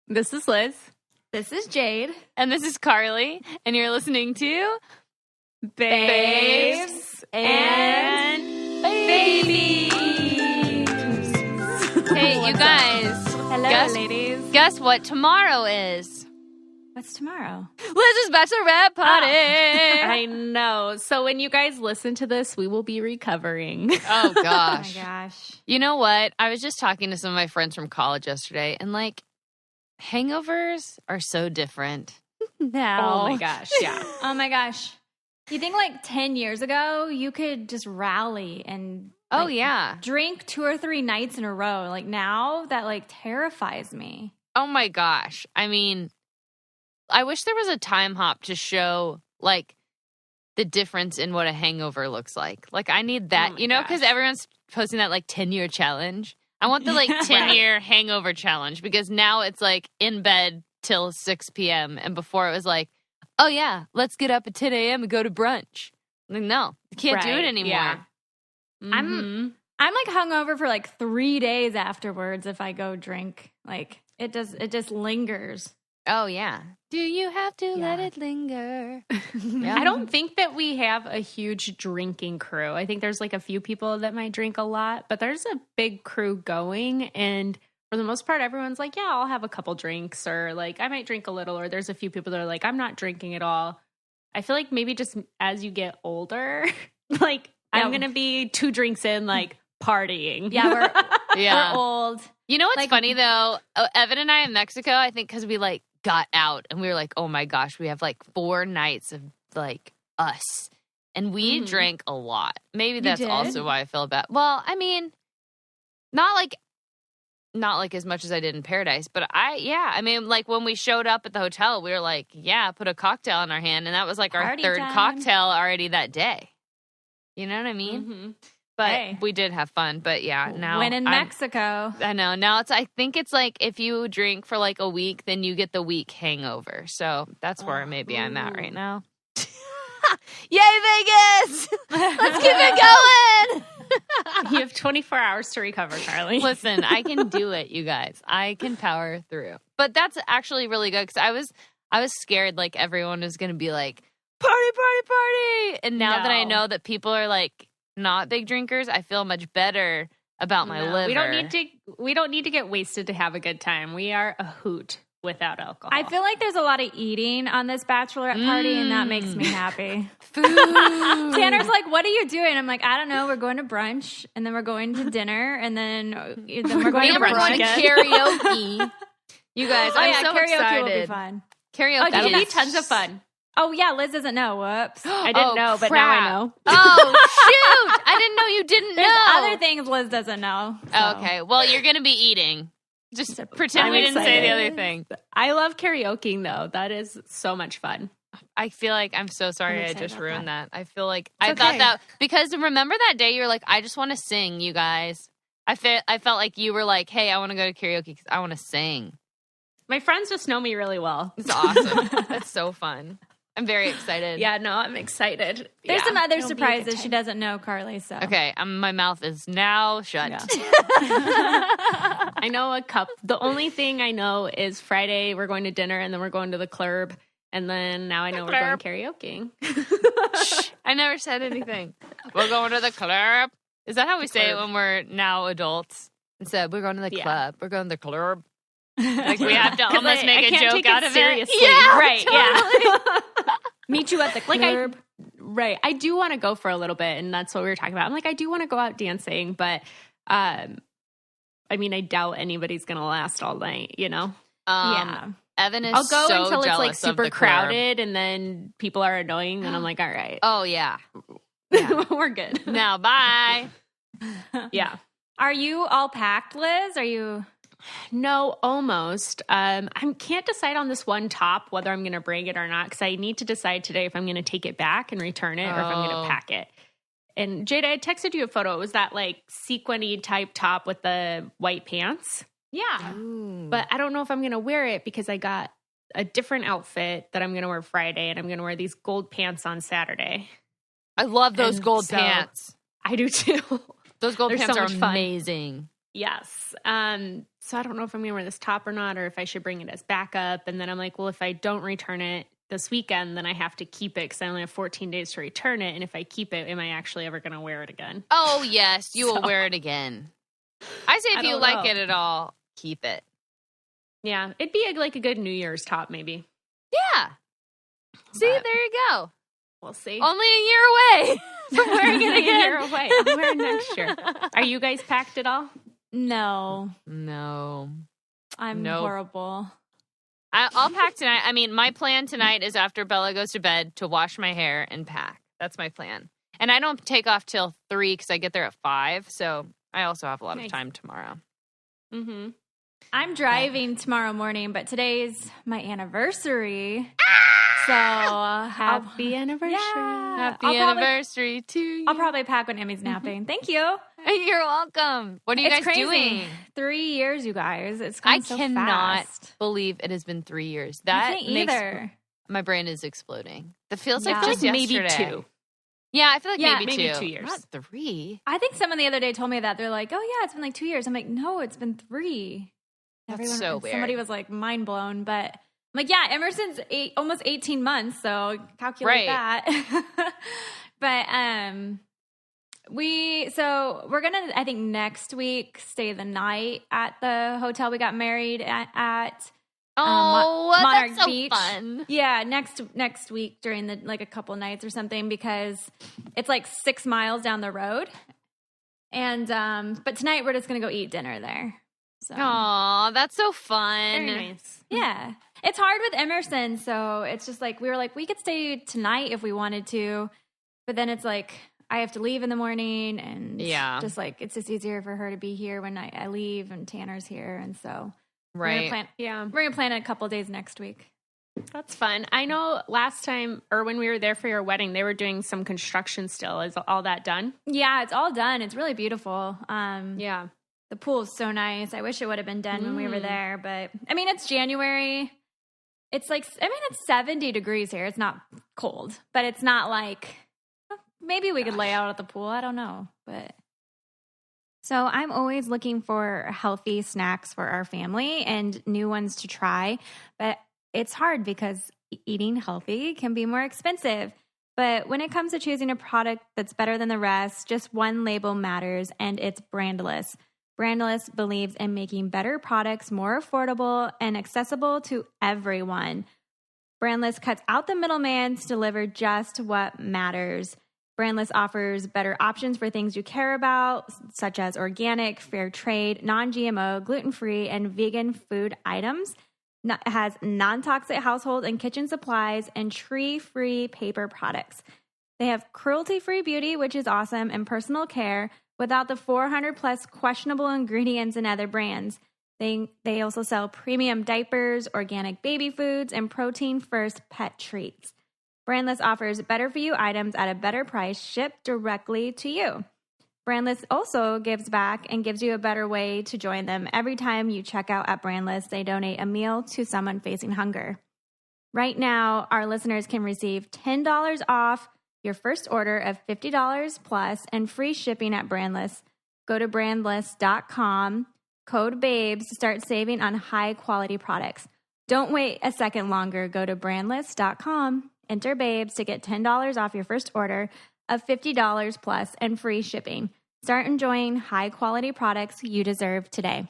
This is Liz. This is Jade. And this is Carly. And you're listening to Babes and Babies. Hey, you guys. Hello, ladies. Guess what tomorrow is? What's tomorrow? Liz's bachelorette party. I know. So when you guys listen to this, we will be recovering. Oh, gosh. Oh, my gosh. You know what? I was just talking to some of my friends from college yesterday, and like, hangovers are so different now. Oh, my gosh. Yeah. Oh, my gosh. You think like 10 years ago, you could just rally and Oh, yeah. drink 2 or 3 nights in a row. Like now that like terrifies me. Oh, my gosh. I mean, I wish there was a time hop to show like the difference in what a hangover looks like. Like I need that, Oh, you know, because everyone's posting that like 10-year challenge. I want the like 10-year hangover challenge because now it's like in bed till 6 p.m. And before it was like, oh yeah, let's get up at 10 a.m. and go to brunch. Like, no, you can't do it anymore. Yeah. I'm like hungover for like 3 days afterwards if I go drink. Like it just lingers. Oh yeah. Do you have to let Yeah. it linger? I don't think that we have a huge drinking crew. I think there's like a few people that might drink a lot, but there's a big crew going. And for the most part, everyone's like, yeah, I'll have a couple drinks or like I might drink a little. Or there's a few people that are like, I'm not drinking at all. I feel like maybe just as you get older, like I'm going to be 2 drinks in, like partying. Yeah, Yeah. we're old. You know what's Like- funny though? Evan and I in Mexico, I think because we like got out and we were like, oh my gosh, we have like 4 nights of like us. And we drank a lot. Maybe that's did? also why I feel bad. Well, I mean, not like as much as I did in Paradise, but I mean, like when we showed up at the hotel, we were like, yeah, put a cocktail in our hand. And that was like our Party 3rd time. cocktail already that day. You know what I mean? Mm-hmm. But Hey. we did have fun. But yeah, now When in Mexico. I know. Now I think it's like if you drink for like a week, then you get the week hangover. So that's where maybe I'm at right now. Yay, Vegas! Let's keep it going! You have 24 hours to recover, Carly. Listen, I can do it, you guys. I can power through. But that's actually really good because I was scared like everyone was going to be like, party, party, party. And now that I No. know that people are like not big drinkers, I feel much better about my liver. We don't need to get wasted to have a good time. We are a hoot without alcohol. I feel like there's a lot of eating on this bachelorette party, and that makes me happy. Food. Tanner's like, "What are you doing?" I'm like, "I don't know. We're going to brunch, and then we're going to dinner, and then we're going to brunch brunch again. Karaoke. You guys, I'm so karaoke excited. will be fun. Karaoke. That'll be is- tons of fun. Oh yeah, Liz doesn't know. Whoops. I didn't Oh, know, but crap. now I know. Oh, shoot. I didn't know you didn't There's know. other things Liz doesn't know. so. Oh, okay. Well, you're going to be eating. Just pretend I'm we didn't say the excited. other thing. I love karaokeing, though. That is so much fun. I feel like I'm so sorry I'm I excited just about ruined that. I feel like I It's thought okay. that because remember that day you were like, I just want to sing, you guys. I felt like you were like, hey, I want to go to karaoke because I want to sing. My friends just know me really well. It's awesome. That's so fun. I'm very excited. Yeah, no, I'm excited. There's Yeah, some other it'll be a good surprises she time. doesn't know, Carly. So Okay, my mouth is now shut. Yeah. I know a cup. The only thing I know is Friday we're going to dinner and then we're going to the club. And then now I know we're going karaokeing. I never said anything. We're going to the club. Is that how we say it when we're now adults? Instead, we're going to the Yeah. club. We're going to the club. Like we have to 'Cause almost I make a can't joke take out it of seriously. it. Yeah, Right, totally. meet you at the club. Right. I do want to go for a little bit, and that's what we were talking about. I'm like, I do want to go out dancing, but I mean, I doubt anybody's going to last all night, you know? Yeah. Evan is I'll go so until it's like jealous of super the club. crowded, and then people are annoying, and I'm like, all right, Oh, yeah. we're good. Now, bye. Yeah. Are you all packed, Liz? Are you? No, almost. I can't decide on this one top whether I'm going to bring it or not because I need to decide today if I'm going to take it back and return it or if I'm going Oh. to pack it. And Jade, I texted you a photo. It was that like sequiny type top with the white pants. Yeah. But I don't know if I'm going to wear it because I got a different outfit that I'm going to wear Friday and I'm going to wear these gold pants on Saturday. I love those And gold so- pants. I do too. Those gold They're pants so are much fun. amazing. Yes. So I don't know if I'm going to wear this top or not, or if I should bring it as backup. And then I'm like, well, if I don't return it this weekend, then I have to keep it because I only have 14 days to return it. And if I keep it, am I actually ever going to wear it again? Oh, yes. You will wear it again. I say if you like it at all, keep it. Yeah. It'd be like a good New Year's top, maybe. Yeah. See, there you go. We'll see. Only a year away from wearing it again. A year away. I'll wear it next year. Are you guys packed at all? No. I'm horrible. I'll pack tonight. I mean, my plan tonight is after Bella goes to bed to wash my hair and pack. That's my plan. And I don't take off till 3 because I get there at 5. So I also have a lot of time tomorrow. Mm-hmm. I'm driving tomorrow morning, but today's my anniversary. So happy anniversary. Yeah. Happy anniversary to you. I'll probably pack when Emmy's napping. Thank you. You're welcome. What are you guys doing? 3 years, you guys. It's gone so cannot fast. believe it has been 3 years. I can't either. My brain is exploding. That feels like just maybe yesterday. 2. Yeah, I feel like maybe 2. 2 years. Not 3. I think someone the other day told me that. They're like, oh, yeah, it's been like 2 years. I'm like, no, it's been 3. That's so weird. Somebody was like mind blown, but I'm like, yeah, Emerson's almost 18 months, so calculate that. But we're gonna, I think next week, stay the night at the hotel we got married at. Monarch that's so Beach. Fun. Yeah, next week during the like a couple nights or something because it's like 6 miles down the road. And but tonight we're just gonna go eat dinner there. So. Aw, that's so fun. Very nice. Yeah. It's hard with Emerson, so it's just like we were like we could stay tonight if we wanted to, but then it's like I have to leave in the morning and just like it's just easier for her to be here when I leave and Tanner's here, and so we're gonna plan a couple days next week. That's fun. I know last time or when we were there for your wedding, they were doing some construction still. Is all that done? Yeah, it's all done. It's really beautiful. Yeah. The pool is so nice. I wish it would have been done when we were there, but I mean, it's January. It's like, I mean, it's 70 degrees here. It's not cold, but it's not like, maybe we could lay out at the pool. I don't know, but. So I'm always looking for healthy snacks for our family and new ones to try, but it's hard because eating healthy can be more expensive. But when it comes to choosing a product that's better than the rest, just one label matters, and it's Brandless. Brandless believes in making better products more affordable and accessible to everyone. Brandless cuts out the middleman to deliver just what matters. Brandless offers better options for things you care about, such as organic, fair trade, non-GMO, gluten-free, and vegan food items. It has non-toxic household and kitchen supplies and tree-free paper products. They have cruelty-free beauty, which is awesome, and personal care without the 400 plus questionable ingredients in other brands. They also sell premium diapers, organic baby foods, and protein-first pet treats. Brandless offers better-for-you items at a better price shipped directly to you. Brandless also gives back and gives you a better way to join them. Every time you check out at Brandless, they donate a meal to someone facing hunger. Right now, our listeners can receive $10 off your first order of $50 plus and free shipping at Brandless. Go to brandless.com, code BABES to start saving on high-quality products. Don't wait a second longer. Go to brandless.com, enter BABES to get $10 off your first order of $50 plus and free shipping. Start enjoying high-quality products you deserve today.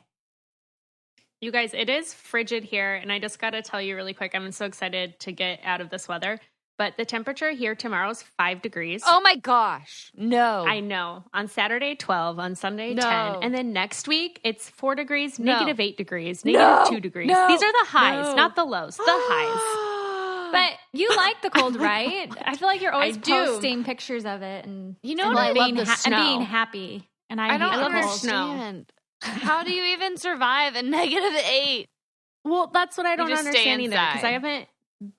You guys, it is frigid here, and I just got to tell you really quick, I'm so excited to get out of this weather. But the temperature here tomorrow is 5 degrees. Oh my gosh. No. I know. On Saturday, 12. On Sunday, 10. And then next week, it's 4 degrees, negative 8 degrees, negative 2 degrees. These are the highs, not the lows. The highs. But you like the cold, right? I feel like you're always posting pictures of it. And you know what? I love the snow. And being happy. And I don't love understand. How do you even survive at negative 8? Well, that's what I don't understand either. Because I haven't.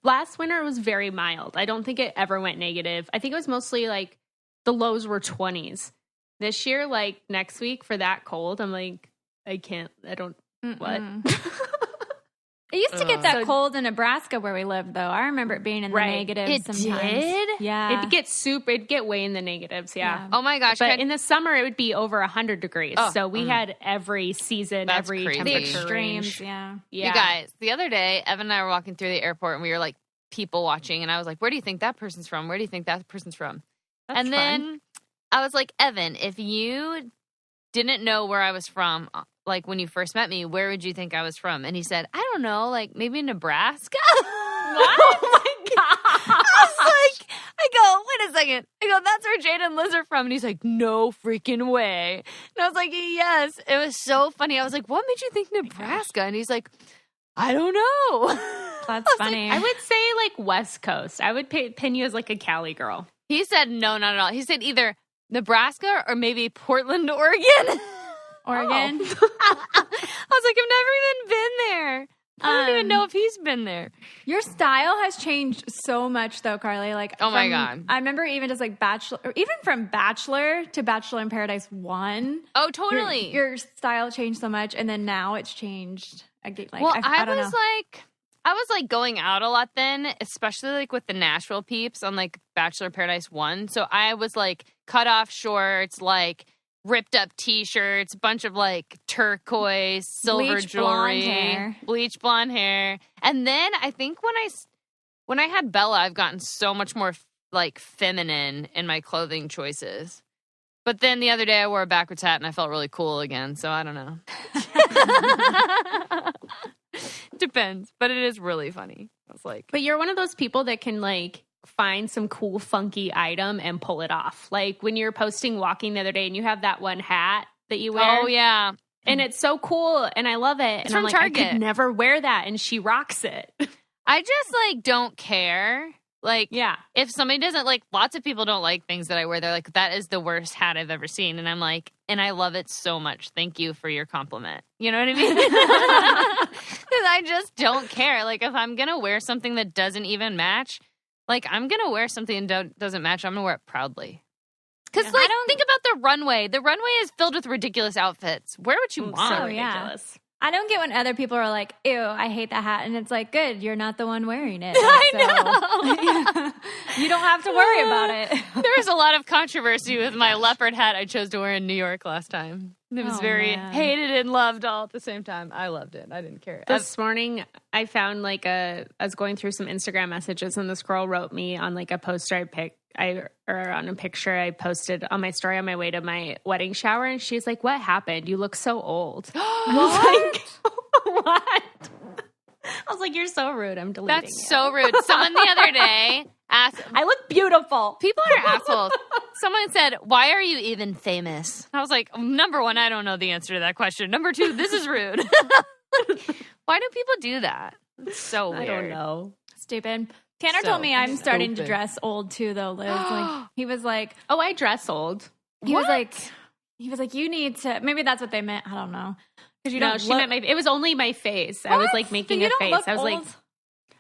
Last winter it was very mild. I don't think it ever went negative. I think it was mostly like the lows were 20s. This year, like next week for that cold, I'm like, I don't. What? It used to get that cold in Nebraska where we lived, though. I remember it being in the negatives It sometimes. did? Yeah. It'd get way in the negatives, yeah. Oh my gosh. But in the summer, it would be over 100 degrees. Oh, so we had every season, That's every crazy. The temperature extremes, range. yeah. Yeah. You guys, the other day, Evan and I were walking through the airport and we were like people watching. And I was like, where do you think that person's from? Where do you think that person's from? That's and then I was like, Evan, if you didn't know where I was from, like when you first met me, where would you think I was from? And he said, I don't know, like maybe Nebraska. What? Oh my God. I was like, I go, wait a second. I go, that's where Jade and Liz are from. And he's like, no freaking way. And I was like, yes. It was so funny. I was like, what made you think Nebraska? And he's like, I don't know. That's funny. I would say like West Coast. I would pin you as like a Cali girl. He said, no, not at all. He said either Nebraska or maybe Portland, Oregon. Oregon. I was like, I've never even been there. I don't even know if he's been there. Your style has changed so much, though, Carly. Like, oh my God. I remember even just like Bachelor, or even from Bachelor to Bachelor in Paradise 1. Oh, totally. Your style changed so much, and then now it's changed. I was like going out a lot then, especially like with the Nashville peeps on like Bachelor in Paradise 1. So I was like cut off shorts, like ripped up t-shirts, a bunch of like turquoise, silver bleach jewelry, bleach blonde hair. And then I think when I had Bella, I've gotten so much more like feminine in my clothing choices. But then the other day I wore a backwards hat and I felt really cool again. So I don't know. Depends, but it is really funny. I was like, but you're one of those people that can like find some cool, funky item and pull it off. Like when you're posting walking the other day and you have that one hat that you wear. Oh yeah, and it's so cool and I love it. It's and from I'm like, Target. I could never wear that, and she rocks it. I just like don't care. Like, yeah, if somebody doesn't like, lots of people don't like things that I wear. They're like, that is the worst hat I've ever seen. And I'm like, and I love it so much. Thank you for your compliment. You know what I mean? Because I just don't care. Like, if I'm going to wear something that doesn't even match, like, I'm going to wear something that doesn't match. I'm going to wear it proudly. Because, like, think about the runway. The runway is filled with ridiculous outfits. Wear what you want. So ridiculous. I don't get when other people are like, ew, I hate that hat. And it's like, good, you're not the one wearing it. I know. You don't have to worry about it. There was a lot of controversy with my leopard hat I chose to wear in New York last time. It was very hated and loved all at the same time. I loved it. I didn't care. This morning, I found like I was going through some Instagram messages, and this girl wrote me on like a poster or on a picture I posted on my story on my way to my wedding shower, and she's like, "What happened? You look so old." What? What? I was like, "You're so rude. I'm deleting That's you." so rude. Someone the other day asked, I look beautiful. People are assholes. Someone said, why are you even famous? I was like, number one, I don't know the answer to that question. Number two, this is rude. Why do people do that? It's so weird. I don't know. Stupid. Tanner told me I'm starting to dress old too, though, Liz. Like, he was like, "Oh, I dress old." He was like, you need to. Maybe that's what they meant. I don't know. Because you don't. She meant it was only my face. What? I was like making a face. I was old. like,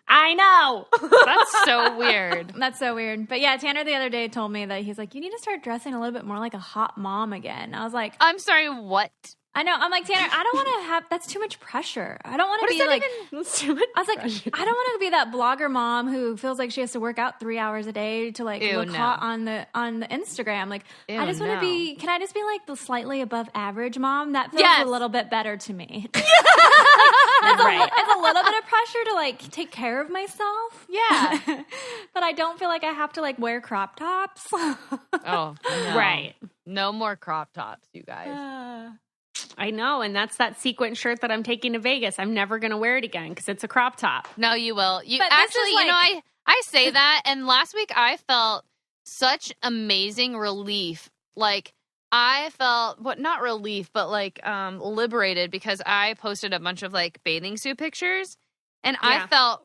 I know. That's so weird. That's so weird. But yeah, Tanner the other day told me that he's like, you need to start dressing a little bit more like a hot mom again. I was like, I'm sorry, what? I know. I'm like, Tanner, I don't want to have, that's too much pressure. I don't want to be like, I was like, I don't want to be that blogger mom who feels like she has to work out 3 hours a day to like look hot on the Instagram. Like, I just want to be, can I just be like the slightly above average mom? That feels a little bit better to me. It's a little bit of pressure to like take care of myself. Yeah. But I don't feel like I have to like wear crop tops. Oh, no. Right. No more crop tops, you guys. I know, and that's that sequin shirt that I'm taking to Vegas. I'm never going to wear it again because it's a crop top. No, you will. You but actually, you know, I say that, and last week I felt such amazing relief. Like, I felt, not relief, but like liberated because I posted a bunch of like bathing suit pictures, and I felt,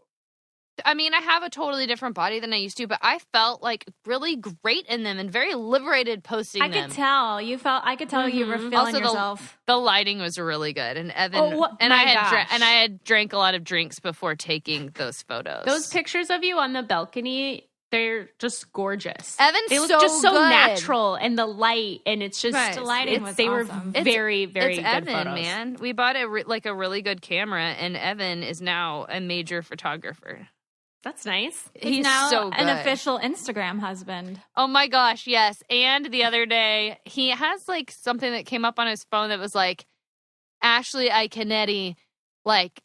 I mean, I have a totally different body than I used to, but I felt like really great in them and very liberated posting them. I could tell you were feeling also yourself. The lighting was really good, and Evan I had drank a lot of drinks before taking those photos. Those pictures of you on the balcony they're just gorgeous. Evan's they look so just so good. natural, and the light, and it's just The lighting was they awesome. were very, very it's good Evan, photos. man. We bought a really good camera, and Evan is now a major photographer. That's nice. He's now so good. an official Instagram husband. Oh my gosh, yes. And the other day, he has like something that came up on his phone that was like, Ashley Iconetti, like,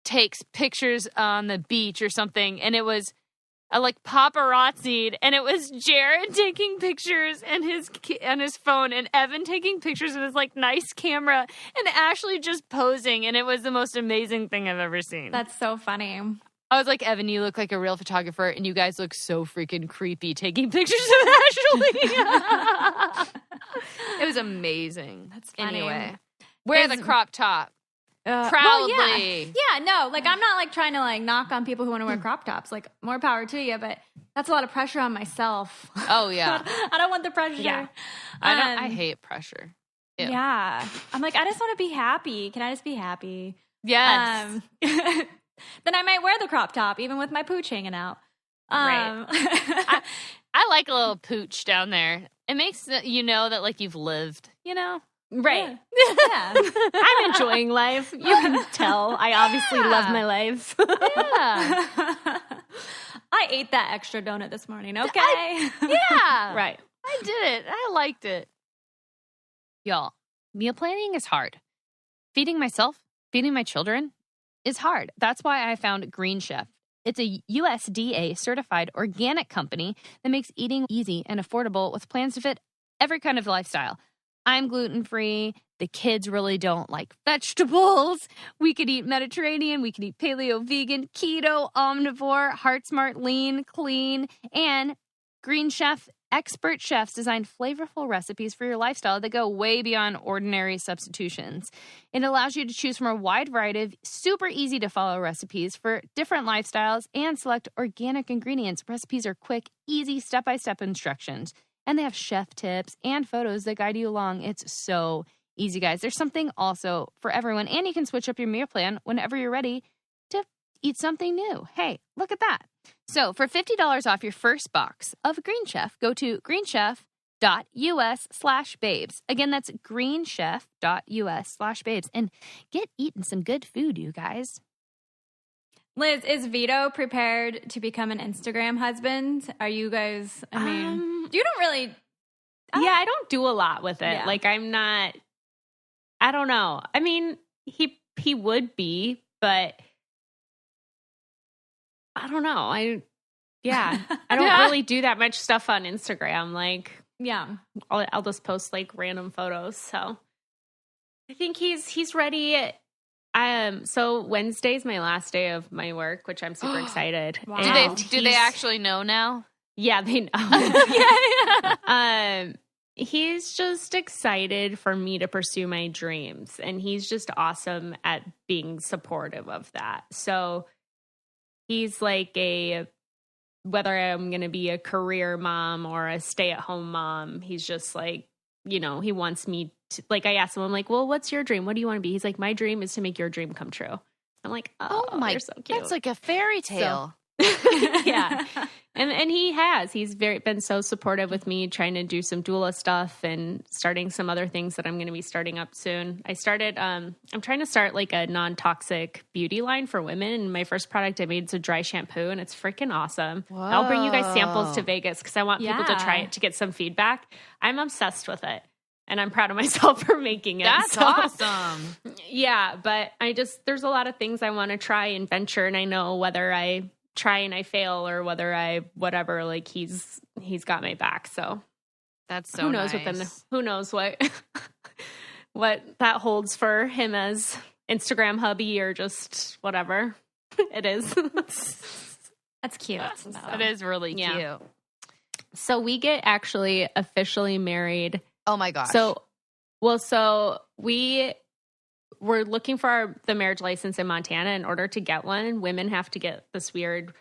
takes pictures on the beach or something. And it was like paparazzi'd, and it was Jared taking pictures and on his phone, and Evan taking pictures with his like nice camera, and Ashley just posing. And it was the most amazing thing I've ever seen. That's so funny. I was like, Evan, you look like a real photographer, and you guys look so freaking creepy taking pictures of Ashley. It was amazing. That's funny. Anyway, wear the crop top. Proudly. Well, yeah, no, like I'm not like trying to like knock on people who want to wear crop tops. Like more power to you, but that's a lot of pressure on myself. Oh, yeah. I don't want the pressure. Yeah. I hate pressure. Ew. Yeah. I'm like, I just want to be happy. Can I just be happy? Yes. Then I might wear the crop top, even with my pooch hanging out. Right. I like a little pooch down there. It makes you know that like you've lived, you know? Right. Yeah. I'm enjoying life. You can tell. I obviously love my life. Yeah. I ate that extra donut this morning, okay? Yeah. Right. I did it. I liked it. Y'all, meal planning is hard. Feeding myself, feeding my children is hard. That's why I found Green Chef. It's a USDA certified organic company that makes eating easy and affordable with plans to fit every kind of lifestyle. I'm gluten-free. The kids really don't like vegetables. We could eat Mediterranean. We could eat paleo, vegan, keto, omnivore, heart smart, lean, clean, and Green Chef expert chefs design flavorful recipes for your lifestyle that go way beyond ordinary substitutions. It allows you to choose from a wide variety of super easy to follow recipes for different lifestyles and select organic ingredients. Recipes are quick, easy, step-by-step instructions. And they have chef tips and photos that guide you along. It's so easy, guys. There's something also for everyone. And you can switch up your meal plan whenever you're ready to eat something new. Hey, look at that. So for $50 off your first box of Green Chef, go to greenchef.us/babes. Again, that's greenchef.us/babes. And get eating some good food, you guys. Liz, is Vito prepared to become an Instagram husband? Are you guys, I mean, you don't really. Yeah, I don't do a lot with it. Yeah. Like I'm not, I don't know. I mean, he would be, but I don't know. I don't really do that much stuff on Instagram. Like, Yeah. I'll just post like random photos. So I think he's ready. So Wednesday's my last day of my work, which I'm super excited. Wow. And Do they actually know now? Yeah, they know. Yeah. He's just excited for me to pursue my dreams, and he's just awesome at being supportive of that. So he's like whether I'm going to be a career mom or a stay-at-home mom, he's just like, you know, he wants me to, like, I asked him, I'm like, well, what's your dream? What do you want to be? He's like, my dream is to make your dream come true. I'm like, oh my, you're so cute. That's like a fairy tale. Yeah. And he's been so supportive with me trying to do some doula stuff and starting some other things that I'm going to be starting up soon. I'm trying to start like a non-toxic beauty line for women. And my first product I made is a dry shampoo, and it's freaking awesome. Whoa. I'll bring you guys samples to Vegas because I want people to try Yeah. it to get some feedback. I'm obsessed with it, and I'm proud of myself for making it. That's So, awesome. yeah, but there's a lot of things I want to try and venture, and I know whether I try and I fail or whether I whatever, like he's got my back. So That's so who knows nice. who knows what what that holds for him as Instagram hubby or just whatever it is. That's cute. That is really Yeah. cute. So we get actually officially married. Oh my gosh. So we were looking for the marriage license in Montana. In order to get one, women have to get this weird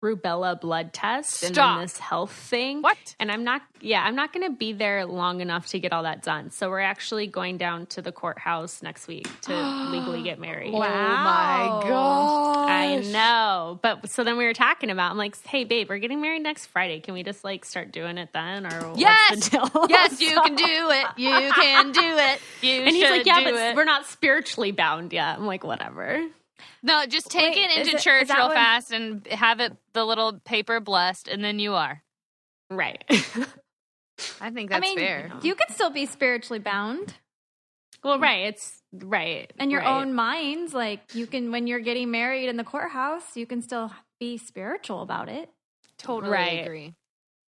rubella blood test and then this health thing. What? And I'm not going to be there long enough to get all that done. So we're actually going down to the courthouse next week to legally get married. Oh my god. I I know. But so then we were talking about, I'm like, hey, babe, we're getting married next Friday. Can we just like start doing it then? Or Yes. what's the deal? Yes, you can do it. You can do it. And he's like, yeah, but we're not spiritually bound yet. I'm like, whatever. No, just take it into church real fast and have it the little paper blessed, and then you are. Right. I think that's fair. You can still be spiritually bound. Well, right. It's right. In your own minds, like you can, when you're getting married in the courthouse, you can still be spiritual about it. Totally agree.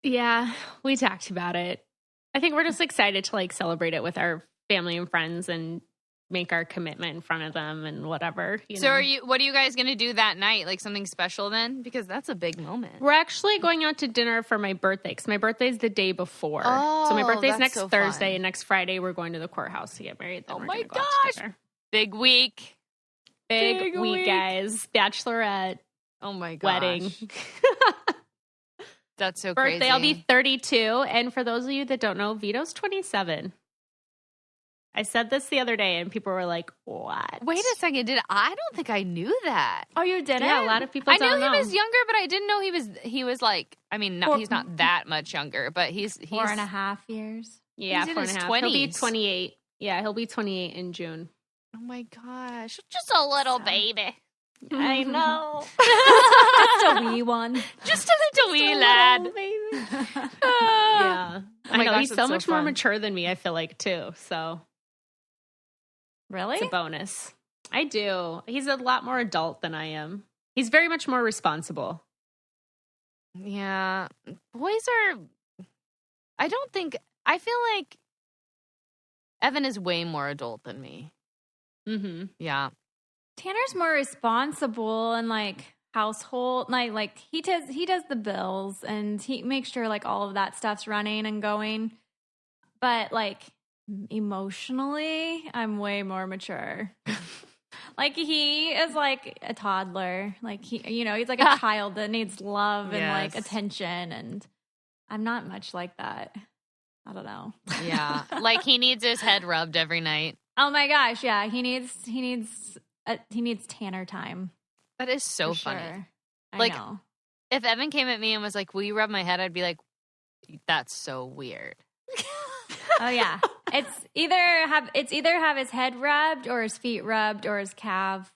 Yeah, we talked about it. I think we're just excited to like celebrate it with our family and friends and make our commitment in front of them and whatever. So what are you guys going to do that night? Like something special then? Because that's a big moment. We're actually going out to dinner for my birthday because my birthday's the day before. Oh, so my birthday's next Thursday fun. And next Friday we're going to the courthouse to get married. Then oh we're my go gosh. Big week. Big week, guys. Bachelorette. Oh my gosh. Wedding. That's so Birthday, crazy. I'll be 32. And for those of you that don't know, Vito's 27. I said this the other day, and people were like, what? Wait a second. I don't think I knew that. Oh, you didn't? Yeah, a lot of people don't know. I knew he was younger, but I didn't know he was like, I mean, he's not that much younger, but he's 4.5 years. Yeah, he's 4.5. in his 20s. He'll be 20s. 28. Yeah, he'll be 28 in June. Oh my gosh. Just a little baby. I know. Just a wee one. Just a little wee lad. Baby. Yeah. I know. gosh, He's so that's much so more fun. mature than me, I feel like, too. So Really? it's a bonus. I do. He's a lot more adult than I am. He's very much more responsible. Yeah. Boys are, I feel like Evan is way more adult than me. Mm-hmm. Yeah. Tanner's more responsible and like household, like he does the bills and he makes sure like all of that stuff's running and going. But like emotionally, I'm way more mature. Like he is like a toddler. Like he's like a child that needs love and like attention, and I'm not much like that. I don't know. Yeah. Like he needs his head rubbed every night. Oh my gosh, yeah. He needs Tanner time. That is so for funny. sure. Like, I know. If Evan came at me and was like, "Will you rub my head?" I'd be like, "That's so weird." Oh yeah. It's either have his head rubbed or his feet rubbed or his calf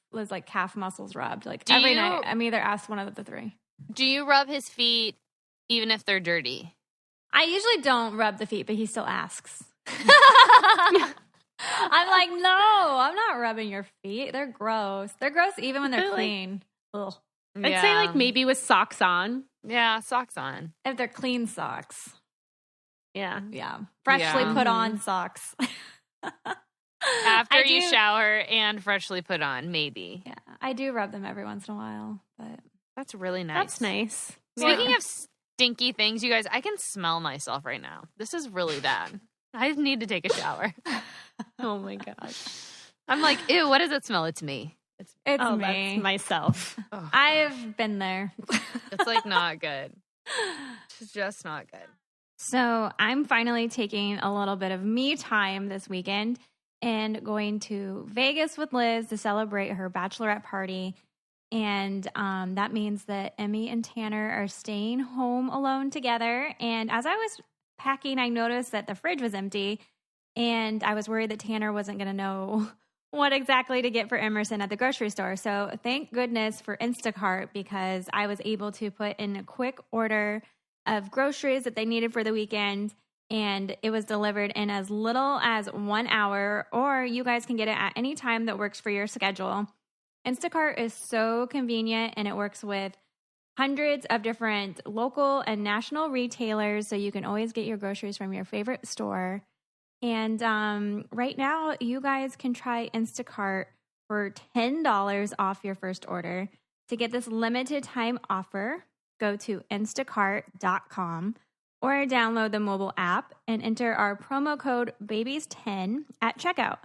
muscles rubbed. Like every night I'm either asked one of the three. Do you rub his feet even if they're dirty? I usually don't rub the feet, but he still asks. I'm like, no, I'm not rubbing your feet. They're gross. They're gross even when they're clean. Ugh. I'd say like maybe with socks on. Yeah, socks on. If they're clean socks. Yeah. Yeah. Freshly put on socks. After you shower and freshly put on, maybe. Yeah. I do rub them every once in a while, but that's really nice. That's nice. Speaking of stinky things, you guys, I can smell myself right now. This is really bad. I need to take a shower. Oh my gosh. I'm like, ew, what does it smell? It's me. It's me. That's myself. Oh, I've been there. It's like not good. It's just not good. So I'm finally taking a little bit of me time this weekend and going to Vegas with Liz to celebrate her bachelorette party. And that means that Emmy and Tanner are staying home alone together. And as I was packing, I noticed that the fridge was empty. And I was worried that Tanner wasn't going to know what exactly to get for Emerson at the grocery store. So thank goodness for Instacart, because I was able to put in a quick order of groceries that they needed for the weekend. And it was delivered in as little as 1 hour, or you guys can get it at any time that works for your schedule. Instacart is so convenient, and it works with hundreds of different local and national retailers, so you can always get your groceries from your favorite store. And right now, you guys can try Instacart for $10 off your first order. To get this limited time offer, go to instacart.com or download the mobile app and enter our promo code BABIES10 at checkout.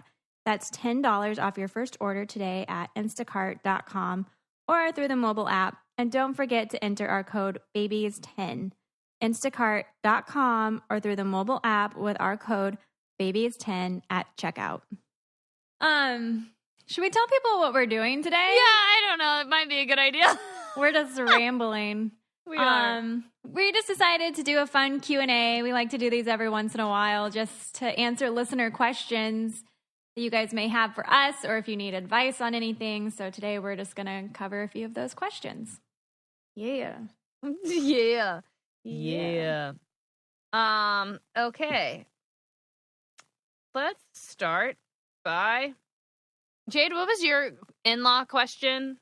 That's $10 off your first order today at instacart.com or through the mobile app. And don't forget to enter our code BABIES10. Instacart.com or through the mobile app with our code BABIES10 at checkout. Should we tell people what we're doing today? Yeah, I don't know. It might be a good idea. We're just rambling. We are. We just decided to do a fun Q&A. We like to do these every once in a while just to answer listener questions that you guys may have for us or if you need advice on anything. So today we're just going to cover a few of those questions. Yeah. Yeah. Okay. Let's start by Jade, what was your in-law question?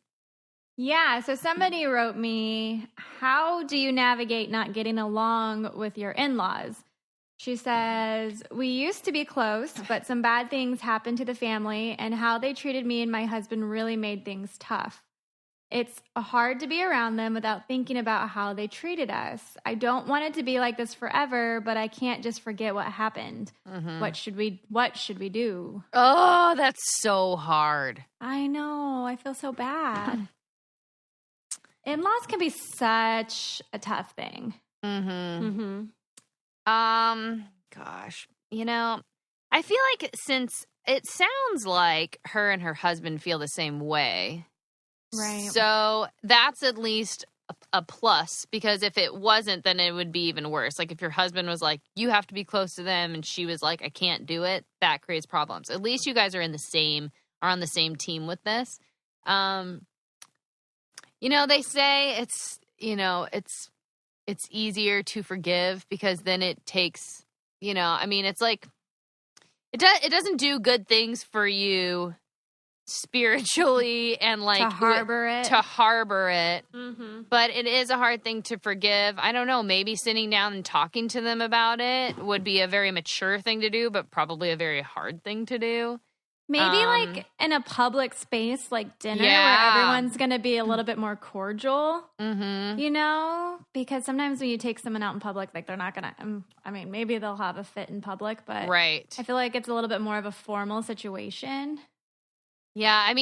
Yeah, so somebody wrote me, how do you navigate not getting along with your in-laws? She says, we used to be close, but some bad things happened to the family, and how they treated me and my husband really made things tough. It's hard to be around them without thinking about how they treated us. I don't want it to be like this forever, but I can't just forget what happened. Mm-hmm. What should we do? Oh, that's so hard. I know. I feel so bad. In-laws can be such a tough thing. Mm-hmm. Gosh, I feel like since it sounds like her and her husband feel the same way. Right. So that's at least a plus, because if it wasn't, then it would be even worse. Like if your husband was like, you have to be close to them, and she was like, I can't do it, that creates problems. At least you guys are on the same team with this. They say it's easier to forgive because then it takes, it's like it doesn't do good things for you spiritually and like to harbor it. Mm-hmm. But it is a hard thing to forgive. I don't know, maybe sitting down and talking to them about it would be a very mature thing to do, but probably a very hard thing to do. Maybe like in a public space like dinner where everyone's going to be a little bit more cordial, because sometimes when you take someone out in public, like they're not going to, maybe they'll have a fit in public, but right. I feel like it's a little bit more of a formal situation. Yeah, I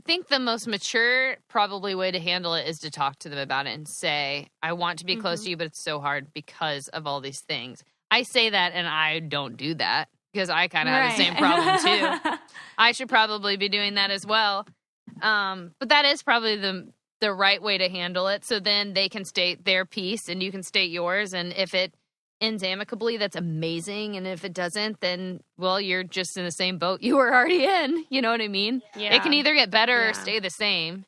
think the most mature probably way to handle it is to talk to them about it and say, I want to be close to you, but it's so hard because of all these things. I say that and I don't do that because I kind of have the same problem too. I should probably be doing that as well. But that is probably the right way to handle it. So then they can state their piece and you can state yours. And if it ends amicably, that's amazing. And if it doesn't, then, well, you're just in the same boat you were already in. You know what I mean? Yeah. It can either get better or stay the same.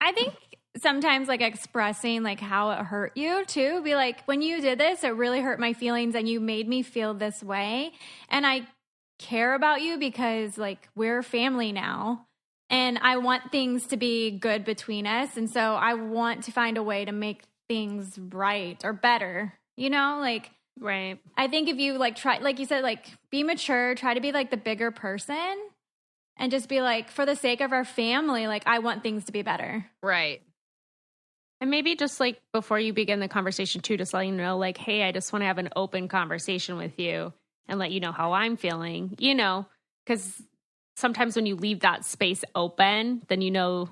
I think sometimes like expressing like how it hurt you too. Be like, when you did this, it really hurt my feelings and you made me feel this way. And I care about you because like we're family now. And I want things to be good between us. And so I want to find a way to make things right or better. Right. I think if you like try, like you said, like be mature, try to be like the bigger person and just be like, for the sake of our family, like I want things to be better. Right. And maybe just like before you begin the conversation too, just letting you know like, hey, I just want to have an open conversation with you and let you know how I'm feeling, because sometimes when you leave that space open, then or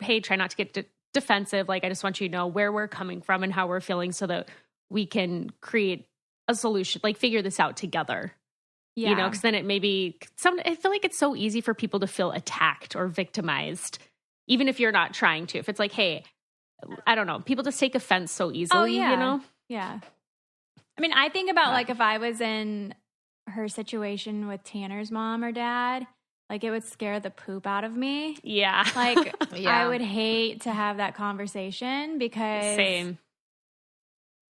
hey, try not to get defensive. Like, I just want you to know where we're coming from and how we're feeling so that we can create a solution, like figure this out together. Yeah. Because then it may be I feel like it's so easy for people to feel attacked or victimized, even if you're not trying to. If it's like, hey, I don't know, people just take offense so easily, Yeah. I think about like if I was in her situation with Tanner's mom or dad, like it would scare the poop out of me. Yeah. Like I would hate to have that conversation because Same.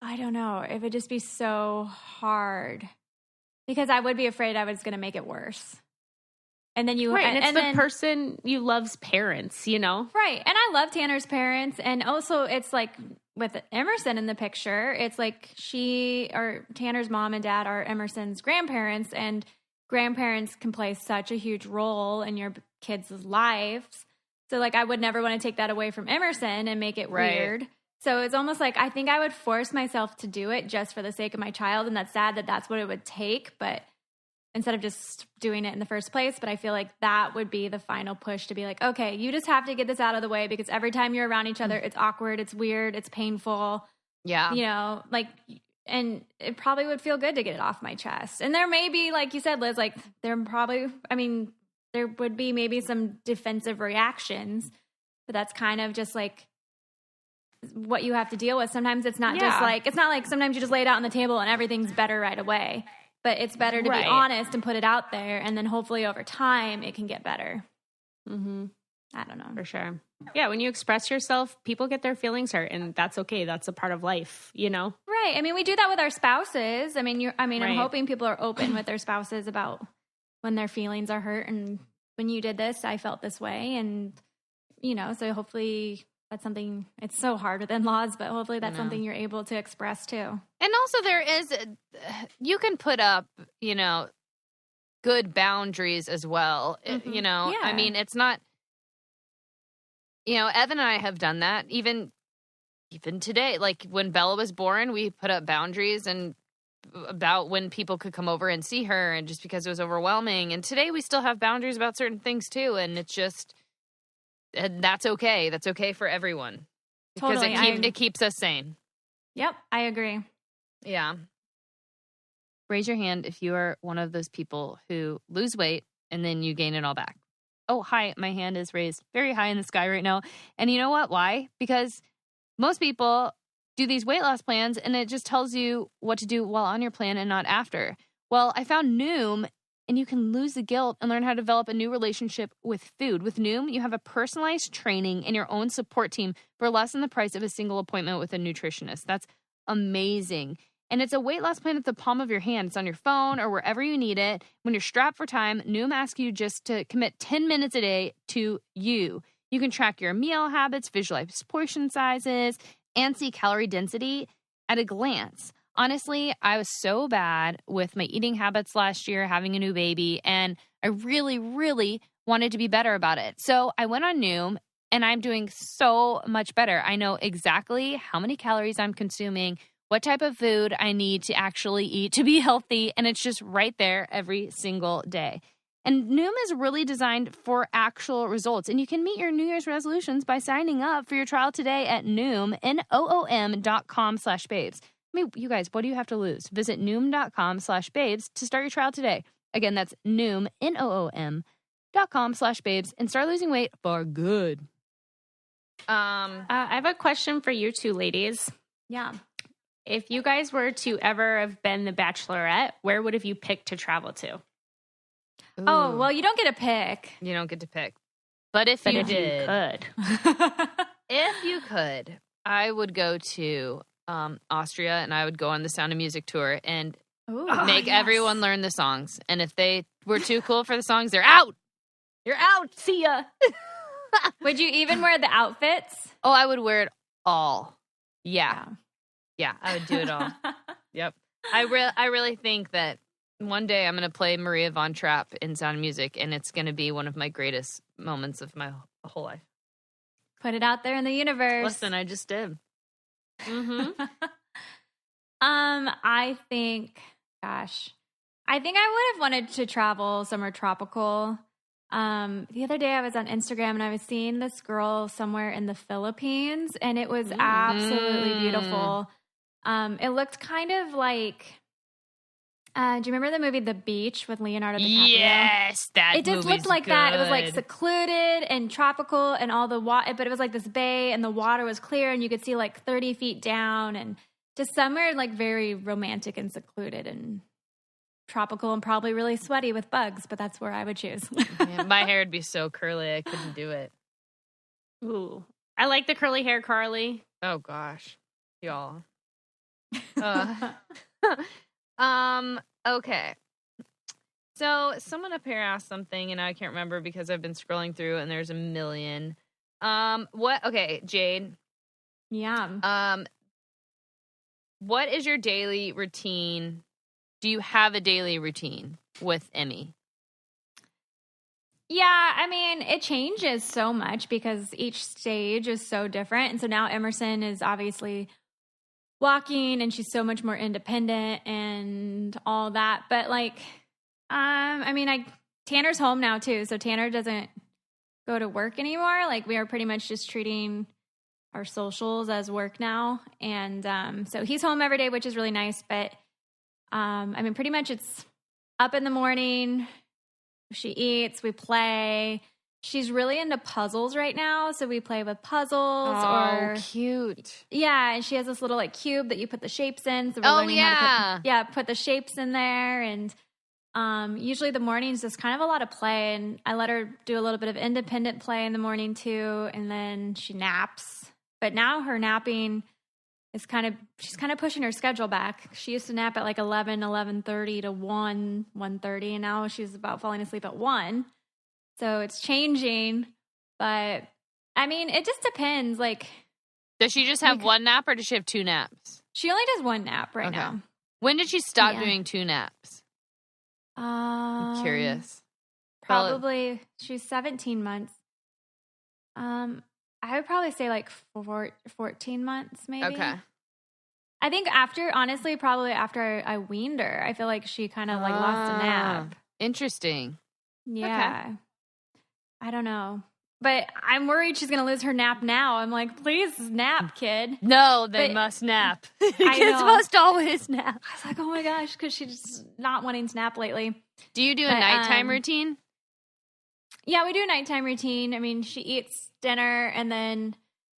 I don't know. It would just be so hard because I would be afraid I was going to make it worse. And then and it's the person you love's parents, Right. And I love Tanner's parents. And also it's like with Emerson in the picture, it's like Tanner's mom and dad are Emerson's grandparents, and grandparents can play such a huge role in your kids' lives. So like I would never want to take that away from Emerson and make it weird. So it's almost like I think I would force myself to do it just for the sake of my child. And that's sad that that's what it would take. But instead of just doing it in the first place. But I feel like that would be the final push to be like, okay, you just have to get this out of the way because every time you're around each other, it's awkward, it's weird, it's painful. Yeah. And it probably would feel good to get it off my chest. And there may be, like you said, Liz, like there probably, there would be maybe some defensive reactions, but that's kind of just like what you have to deal with. Sometimes it's not just like, it's not like sometimes you just lay it out on the table and everything's better right away, but it's better to be honest and put it out there. And then hopefully over time it can get better. Mm-hmm. I don't know. For sure. Yeah. When you express yourself, people get their feelings hurt, and that's okay. That's a part of life, you know? Right. I mean, we do that with our spouses. I mean, I'm hoping people are open with their spouses about when their feelings are hurt. And when you did this, I felt this way. And, you know, so hopefully that's something, it's so hard with in-laws, but hopefully that's something you're able to express too. And also there is, you can put up, you know, good boundaries as well. You know, I mean, it's not, you know, Evan and I have done that even today. Like when Bella was born, we put up boundaries and about when people could come over and see her, and just because it was overwhelming. And today we still have boundaries about certain things too. And it's just, and that's okay. That's okay for everyone. Because it keeps us sane. Yep, I agree. Yeah. Raise your hand if you are one of those people who lose weight and then you gain it all back. Oh, hi. My hand is raised very high in the sky right now. And you know what? Why? Because most people do these weight loss plans and it just tells you what to do while on your plan and not after. Well, I found Noom, and you can lose the guilt and learn how to develop a new relationship with food. With Noom, you have a personalized training and your own support team for less than the price of a single appointment with a nutritionist. That's amazing. And it's a weight loss plan at the palm of your hand. It's on your phone or wherever you need it. When you're strapped for time, Noom asks you just to commit 10 minutes a day to you. You can track your meal habits, visualize portion sizes, and see calorie density at a glance. Honestly, I was so bad with my eating habits last year, having a new baby, and I really, really wanted to be better about it. So I went on Noom, and I'm doing so much better. I know exactly how many calories I'm consuming, what type of food I need to actually eat to be healthy, and it's just right there every single day. And Noom is really designed for actual results, and you can meet your New Year's resolutions by signing up for your trial today at Noom, Noom.com/babes. I mean, you guys, what do you have to lose? Visit Noom.com/babes to start your trial today. Again, that's Noom, Noom.com/babes, and start losing weight for good. I have a question for you two ladies. Yeah. If you guys were to ever have been the Bachelorette, where would have you picked to travel to? Ooh. Oh, well, you don't get to pick. You don't get to pick. But if you could, if you could, I would go to Austria, and I would go on the Sound of Music tour and make everyone learn the songs. And if they were too cool for the songs, they're out. You're out. See ya. Would you even wear the outfits? Oh, I would wear it all. Yeah. Yeah, I would do it all. Yep. I really think that one day I'm going to play Maria Von Trapp in Sound of Music, and it's going to be one of my greatest moments of my whole life. Put it out there in the universe. Listen, I just did. Mm-hmm. I think I would have wanted to travel somewhere tropical. The other day I was on Instagram and I was seeing this girl somewhere in the Philippines, and it was absolutely beautiful. It looked kind of like, do you remember the movie The Beach with Leonardo DiCaprio? Yes, it just looked like that. It was like secluded and tropical, and all the water, but it was like this bay, and the water was clear, and you could see like 30 feet down, and just somewhere like very romantic and secluded and tropical, and probably really sweaty with bugs, but that's where I would choose. Yeah, my hair would be so curly, I couldn't do it. Ooh, I like the curly hair, Carly. Oh gosh, y'all. Okay. So someone up here asked something, and I can't remember because I've been scrolling through, and there's a million. Okay, Jade. Yeah. What is your daily routine? Do you have a daily routine with Emmy? Yeah, I mean, it changes so much because each stage is so different. And so now Emerson is obviously walking, and she's so much more independent and all that. But like, I mean, Tanner's home now too. So Tanner doesn't go to work anymore. Like, we are pretty much just treating our socials as work now. And so he's home every day, which is really nice. But I mean, pretty much it's up in the morning, She eats, we play. She's really into puzzles right now, so we play with puzzles. Oh, cute. Yeah, and she has this little like cube that you put the shapes in. So we're learning how to put the shapes in there. And usually the mornings is kind of a lot of play, and I let her do a little bit of independent play in the morning too, and then she naps. But now her napping is she's kind of pushing her schedule back. She used to nap at like 11:30 to 1:30, and now she's about falling asleep at 1. So it's changing, but I mean, it just depends. Like, does she just have one nap or does she have 2 naps? She only does 1 nap right now. When did she stop doing 2 naps? I'm curious. Probably she's 17 months. I would probably say like 14 months, maybe. Okay. I think probably after I weaned her, I feel like she kind of like lost a nap. Interesting. Yeah. Okay. I don't know. But I'm worried she's going to lose her nap now. I'm like, please nap, kid. No, they must nap. Kids must always nap. I was like, oh my gosh, because she's not wanting to nap lately. Do you do a nighttime routine? Yeah, we do a nighttime routine. I mean, she eats dinner, and then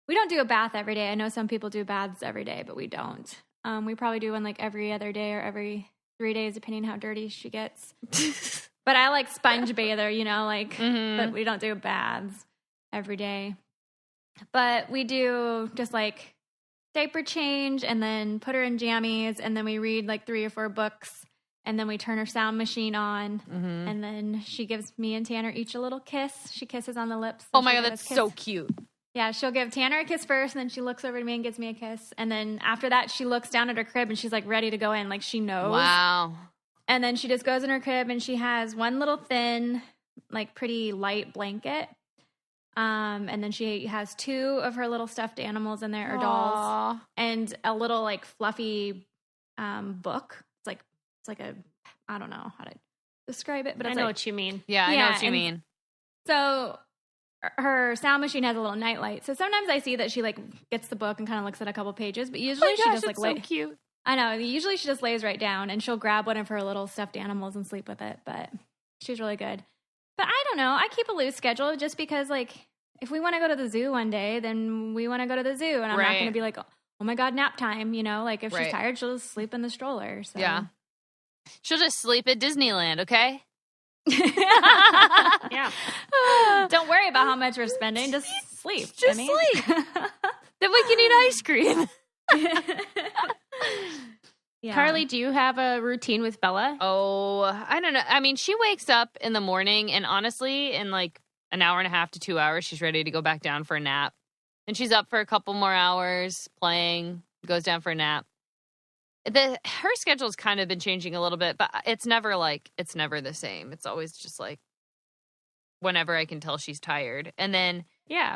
we don't do a bath every day. I know some people do baths every day, but we don't. We probably do one like every other day or every 3 days, depending how dirty she gets. But I like sponge bather, but we don't do baths every day. But we do just like diaper change and then put her in jammies, and then we read like 3 or 4 books, and then we turn her sound machine on, and then she gives me and Tanner each a little kiss. She kisses on the lips. Oh my God, that's so cute. Yeah, she'll give Tanner a kiss first, and then she looks over to me and gives me a kiss. And then after that, she looks down at her crib, and she's like ready to go in. Like she knows. Wow. And then she just goes in her crib, and she has one little thin, like pretty light blanket. And then she has 2 of her little stuffed animals in there, or dolls, and a little like fluffy book. It's like I don't know how to describe it, but I know what you mean. Yeah, I know what you mean. So her sound machine has a little nightlight. So sometimes I see that she like gets the book and kind of looks at a couple pages, but usually she just like so cute. I know. Usually she just lays right down, and she'll grab one of her little stuffed animals and sleep with it. But she's really good. But I don't know. I keep a loose schedule just because, like, if we want to go to the zoo one day, then we want to go to the zoo. And I'm not going to be like, oh my God, nap time. Like, if she's tired, she'll just sleep in the stroller. So. Yeah. She'll just sleep at Disneyland, okay? Yeah. Don't worry about how much we're spending. Just sleep. Just sleep. Then we can eat ice cream. Yeah. Carly, do you have a routine with Bella? Oh, I don't know. I mean, she wakes up in the morning, and honestly, in like an hour and a half to 2 hours, she's ready to go back down for a nap. And she's up for a couple more hours playing, goes down for a nap. Her schedule's kind of been changing a little bit, but it's never the same. It's always just like whenever I can tell she's tired. And then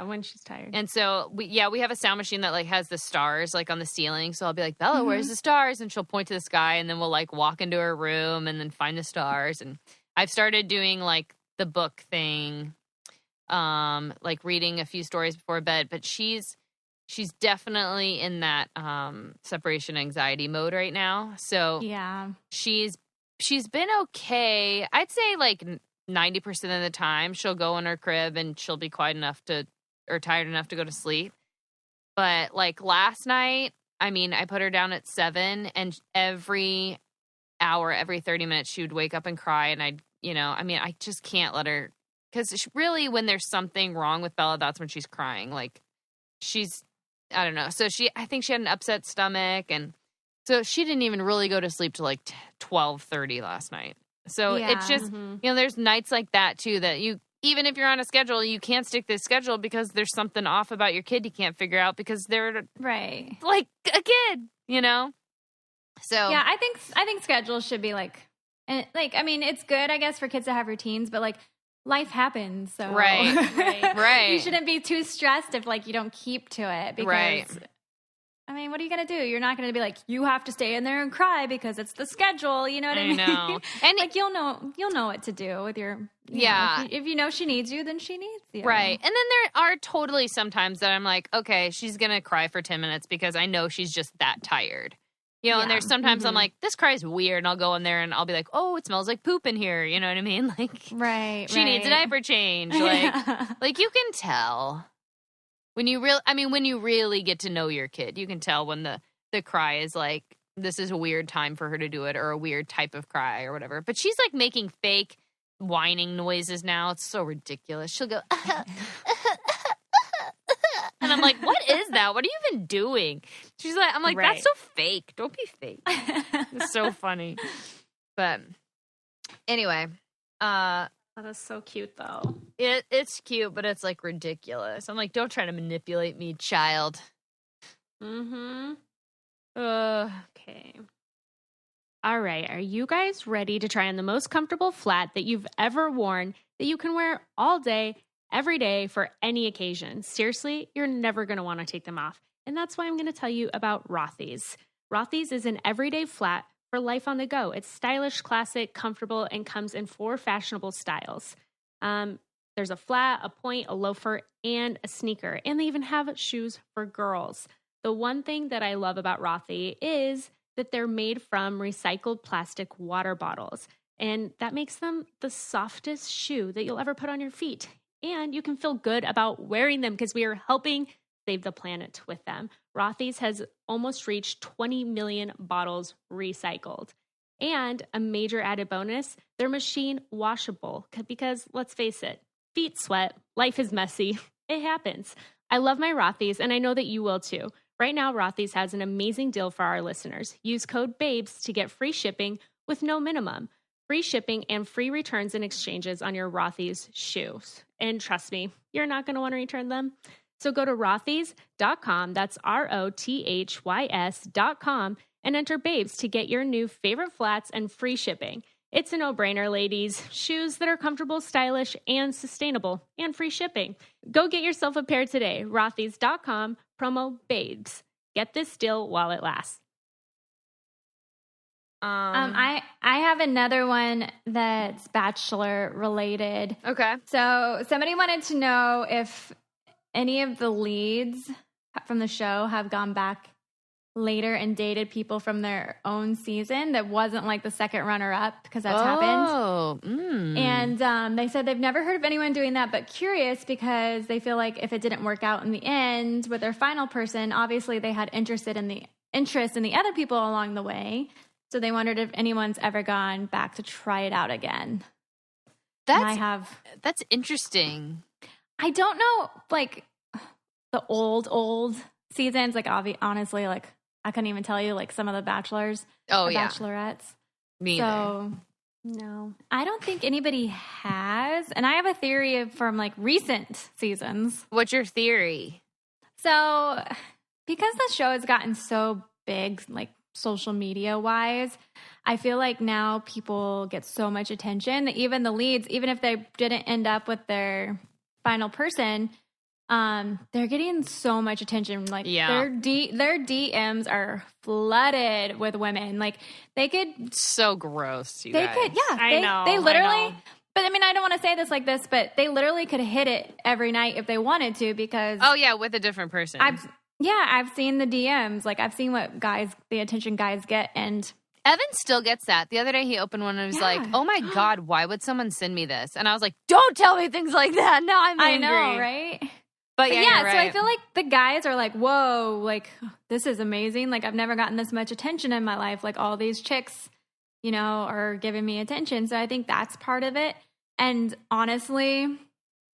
when she's tired. And so we have a sound machine that like has the stars like on the ceiling. So I'll be like, Bella, where's the stars? And she'll point to the sky, and then we'll like walk into her room and then find the stars. And I've started doing like the book thing, like reading a few stories before bed, but she's definitely in that separation anxiety mode right now. So yeah, she's been okay. I'd say like 90% of the time she'll go in her crib and she'll be quiet enough or tired enough to go to sleep. But like last night, I mean, I put her down at 7, and every hour, every 30 minutes, she would wake up and cry. And I just can't let her, because really when there's something wrong with Bella, that's when she's crying. Like I don't know. So I think she had an upset stomach, and so she didn't even really go to sleep till like 12:30 last night. So it's just, there's nights like that too, that even if you're on a schedule, you can't stick to the schedule because there's something off about your kid you can't figure out because they're like a kid, So yeah, I think schedules should be like I mean, it's good, I guess, for kids to have routines, but like life happens, so right. You shouldn't be too stressed if like you don't keep to it, because I mean, what are you going to do? You're not going to be like, you have to stay in there and cry because it's the schedule. You know what I mean? Know. And like you'll know what to do with your, if you know she needs you, then she needs you. Right. And then there are totally sometimes that I'm like, okay, she's going to cry for 10 minutes because I know she's just that tired. You know, and Yeah. there's sometimes I'm Mhm. like, this cry's weird, and I'll go in there and I'll be like, oh, it smells like poop in here. You know what I mean? Like, Right. she needs a diaper change. Like, like you can tell when you when you really get to know your kid, you can tell when the cry is like, this is a weird time for her to do it, or a weird type of cry or whatever. But she's like making fake whining noises now. It's so ridiculous. She'll go, and I'm like, what is that? What are you even doing? She's like, I'm like, Right. that's so fake. Don't be fake. It's so funny. But anyway, That is so cute, though. it's cute, but it's like ridiculous. I'm like, don't try to manipulate me, child. Mm-hmm. Okay. All right. Are you guys ready to try on the most comfortable flat that you've ever worn that you can wear all day, every day, for any occasion? Seriously, you're never going to want to take them off. And that's why I'm going to tell you about Rothy's. Rothy's is an everyday flat for life on the go. It's stylish, classic, comfortable, and comes in 4 fashionable styles. There's a flat, a point, a loafer, and a sneaker. And they even have shoes for girls. The one thing that I love about Rothy is that they're made from recycled plastic water bottles. And that makes them the softest shoe that you'll ever put on your feet. And you can feel good about wearing them because we are helping save the planet with them. Rothy's has almost reached 20 million bottles recycled. And a major added bonus, they're machine washable because let's face it, feet sweat, life is messy, it happens. I love my Rothy's and I know that you will too. Right now, Rothy's has an amazing deal for our listeners. Use code BABES to get free shipping with no minimum. Free shipping and free returns and exchanges on your Rothy's shoes. And trust me, you're not going to want to return them. So go to rothys.com, that's ROTHYS.com, and enter BABES to get your new favorite flats and free shipping. It's a no-brainer, ladies. Shoes that are comfortable, stylish, and sustainable, and free shipping. Go get yourself a pair today. Rothys.com, promo BABES. Get this deal while it lasts. I have another one that's Bachelor related. Okay. So somebody wanted to know if any of the leads from the show have gone back later and dated people from their own season that wasn't like the second runner-up, because that's happened. Oh, And they said they've never heard of anyone doing that, but curious because they feel like if it didn't work out in the end with their final person, obviously they had interest in the other people along the way. So they wondered if anyone's ever gone back to try it out again. that's interesting. I don't know, like the old seasons. Like honestly, like I couldn't even tell you like some of the bachelors or bachelorettes. Me So no, I don't think anybody has. And I have a theory from like recent seasons. What's your theory? So because the show has gotten so big, like social media wise, I feel like now people get so much attention that even the leads, even if they didn't end up with their final person, they're getting so much attention. Like their DMs are flooded with women. Like they could, So gross. I know. They literally, but I mean, I don't want to say this like this, but they literally could hit it every night if they wanted to, because with a different person. I've seen the DMs. Like I've seen the attention guys get, and Evan still gets that. The other day he opened one and was like, oh my God, why would someone send me this? And I was like, don't tell me things like that. Now I'm angry. I know, right? But yeah, you're right. So I feel like the guys are like, whoa, like this is amazing. Like I've never gotten this much attention in my life. Like all these chicks, are giving me attention. So I think that's part of it. And honestly,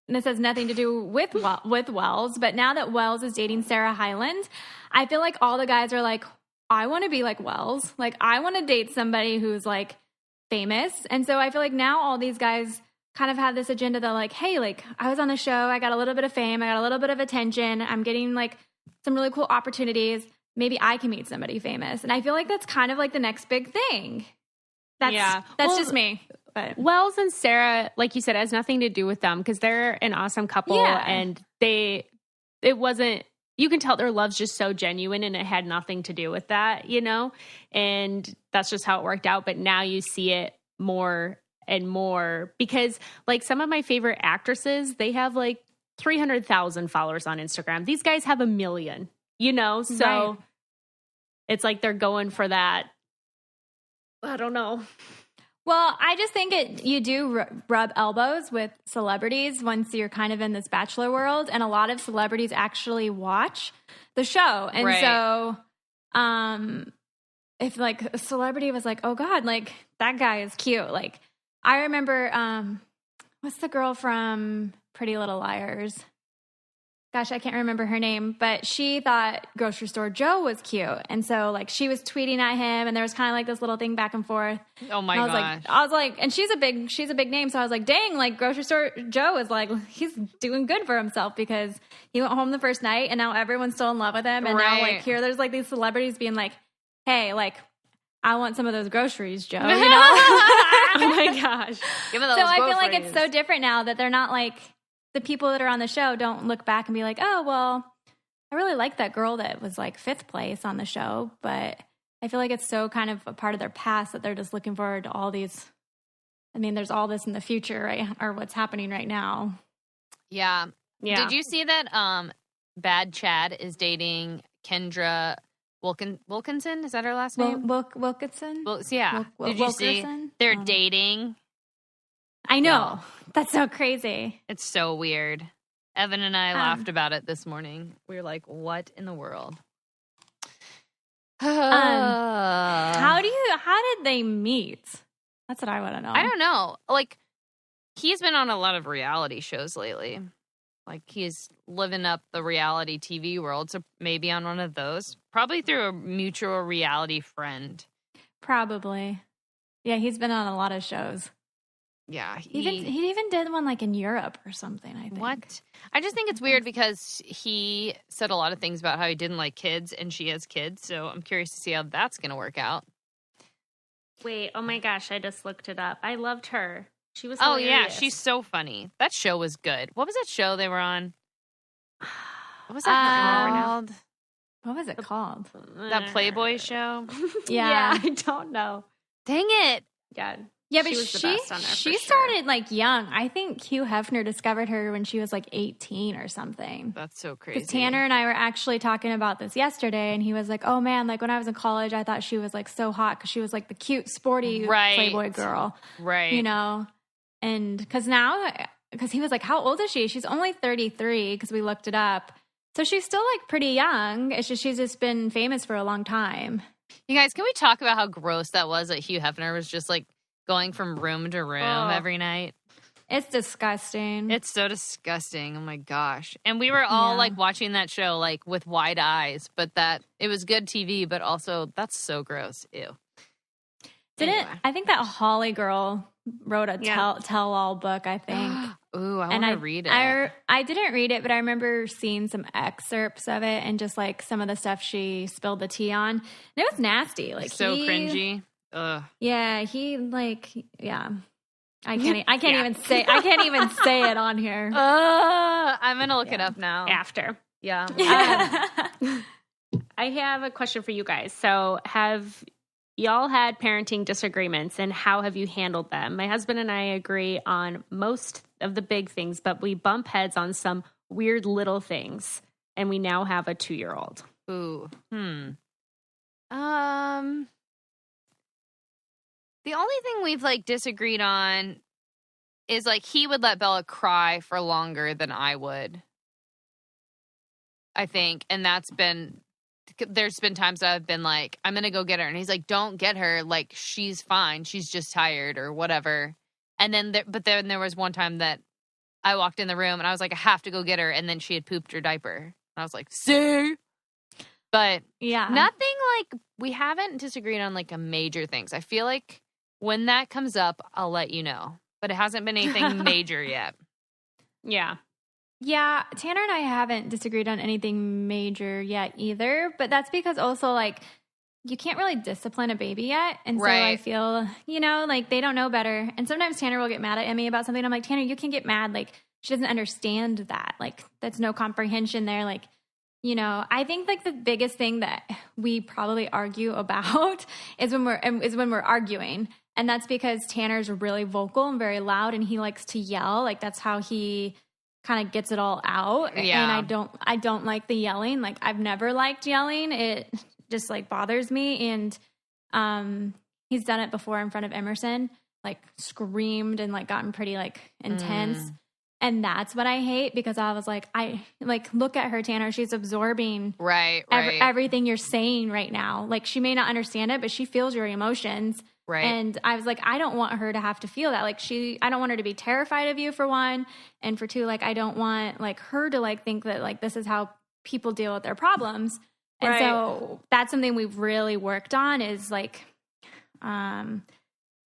this has nothing to do with Wells, but now that Wells is dating Sarah Hyland, I feel like all the guys are like, I want to be like Wells. Like I want to date somebody who's like famous. And so I feel like now all these guys kind of have this agenda that like, hey, like I was on the show, I got a little bit of fame, I got a little bit of attention, I'm getting like some really cool opportunities. Maybe I can meet somebody famous. And I feel like that's kind of like the next big thing. That's just me. But Wells and Sarah, like you said, has nothing to do with them because they're an awesome couple, and it wasn't, you can tell their love's just so genuine and it had nothing to do with that, and that's just how it worked out. But now you see it more and more because like some of my favorite actresses, they have like 300,000 followers on Instagram. These guys have 1 million, so right. it's like they're going for that. I don't know. Well, I just think you do rub elbows with celebrities once you're kind of in this Bachelor world, and a lot of celebrities actually watch the show. And so if like a celebrity was like, oh God, like that guy is cute. Like I remember, what's the girl from Pretty Little Liars? Gosh, I can't remember her name, but she thought Grocery Store Joe was cute. And so like she was tweeting at him and there was kind of like this little thing back and forth. Oh my gosh. I was like, and she's a big name. So I was like, dang, like Grocery Store Joe is like, he's doing good for himself because he went home the first night and now everyone's still in love with him. And now like here, there's like these celebrities being like, hey, like I want some of those groceries, Joe, you know? Oh my gosh. Give me those so I feel groceries. like it's so different now that they're not like, the people that are on the show don't look back and be like, oh, well, I really like that girl that was like 5th place on the show. But I feel like it's so kind of a part of their past that they're just looking forward to all these. I mean, there's all this in the future, right? Or what's happening right now. Yeah. Did you see that Bad Chad is dating Kendra Wilkinson? Is that her last name? Wilkinson? Yeah. Did you see? They're dating. I know. That's so crazy. It's so weird. Evan and I laughed about it this morning. We were like, what in the world? How did they meet? That's what I want to know. I don't know. Like, he's been on a lot of reality shows lately. Like, he's living up the reality TV world. So maybe on one of those. Probably through a mutual reality friend. Probably. Yeah, he's been on a lot of shows. Yeah. He even did one like in Europe or something, I think. What? I just think it's weird because he said a lot of things about how he didn't like kids and she has kids. So I'm curious to see how that's going to work out. Wait, oh my gosh, I just looked it up. I loved her. She was hilarious. Oh, yeah, she's so funny. That show was good. What was that show they were on? What was that called? What was it called? That Playboy show? Yeah. I don't know. Dang it. Yeah, but she was the best on there. She started like young. I think Hugh Hefner discovered her when she was like 18 or something. That's so crazy. Because Tanner and I were actually talking about this yesterday, and he was like, "Oh man, like when I was in college, I thought she was like so hot because she was like the cute, sporty Playboy girl, right? You know." And because he was like, "How old is she?" She's only 33 because we looked it up, so she's still like pretty young. It's just she's just been famous for a long time. You guys, can we talk about how gross that was that Hugh Hefner was just like going from room to room every night? It's disgusting. It's so disgusting. Oh my gosh. And we were all like watching that show like with wide eyes, but that it was good TV, but also that's so gross. Ew. I think that Holly girl wrote a tell-all book, I think. Ooh, I want to read it. I didn't read it, but I remember seeing some excerpts of it and just like some of the stuff she spilled the tea on. And it was nasty. Like so cringy. Ugh. Yeah, I can't even say it on here. I'm gonna look it up now. After. Yeah. I have a question for you guys. So have y'all had parenting disagreements and how have you handled them? My husband and I agree on most of the big things, but we bump heads on some weird little things. And we now have a 2-year-old. Ooh. The only thing we've like disagreed on is like he would let Bella cry for longer than I would. I think. And there's been times I've been like, I'm going to go get her. And he's like, don't get her. Like, she's fine. She's just tired or whatever. And then, but then there was one time that I walked in the room and I was like, I have to go get her. And then she had pooped her diaper. And I was like, see? But nothing like, we haven't disagreed on like a major things. I feel like when that comes up, I'll let you know. But it hasn't been anything major yet. Yeah. Yeah, Tanner and I haven't disagreed on anything major yet either. But that's because also like you can't really discipline a baby yet. And so I feel, like they don't know better. And sometimes Tanner will get mad at me about something. I'm like, Tanner, you can get mad. Like she doesn't understand that. Like that's no comprehension there. Like, I think like the biggest thing that we probably argue about is when we're arguing. And that's because Tanner's really vocal and very loud and he likes to yell. Like that's how he kind of gets it all out. Yeah. And I don't like the yelling. Like I've never liked yelling. just like bothers me. And he's done it before in front of Emerson, like screamed and like gotten pretty like intense. And that's what I hate, because I was like, look at her, Tanner. She's absorbing everything you're saying right now. Like, she may not understand it, but she feels your emotions. Right. And I was like, I don't want her to have to feel that. Like, I don't want her to be terrified of you, for one. And for two, like, I don't want like her to like think that like this is how people deal with their problems. And so that's something we've really worked on, is like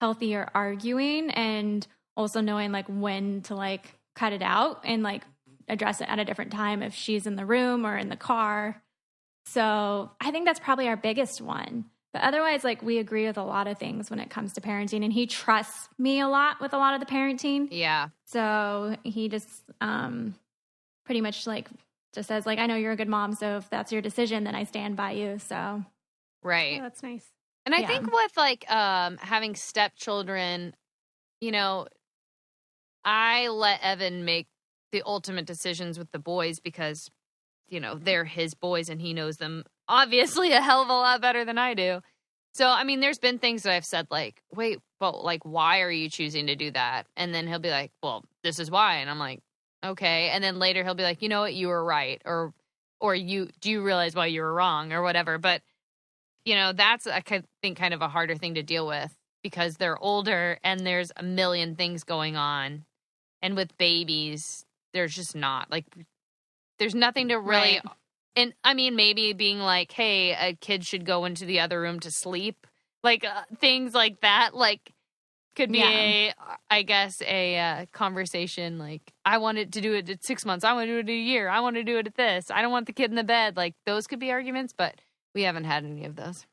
healthier arguing, and also knowing like when to like cut it out and like address it at a different time if she's in the room or in the car. So I think that's probably our biggest one. But otherwise, like, we agree with a lot of things when it comes to parenting, and he trusts me a lot with a lot of the parenting. Yeah. So he just pretty much like just says like, I know you're a good mom, so if that's your decision, then I stand by you. So right. Oh, that's nice. And I think with like having stepchildren, you know, I let Evan make the ultimate decisions with the boys because, you know, they're his boys and he knows them obviously a hell of a lot better than I do. So, I mean, there's been things that I've said like, wait, but like, why are you choosing to do that? And then he'll be like, well, this is why. And I'm like, okay. And then later he'll be like, you know what, you were right. Or do you realize why you were wrong or whatever? But, you know, that's, I think, kind of a harder thing to deal with because they're older and there's a million things going on. And with babies, there's just not. Like, there's nothing to really... Right. And, I mean, maybe being like, hey, a kid should go into the other room to sleep. Like, things like that, like, could be a conversation. Like, I wanted to do it at 6 months. I want to do it at a year. I want to do it at this. I don't want the kid in the bed. Like, those could be arguments, but we haven't had any of those.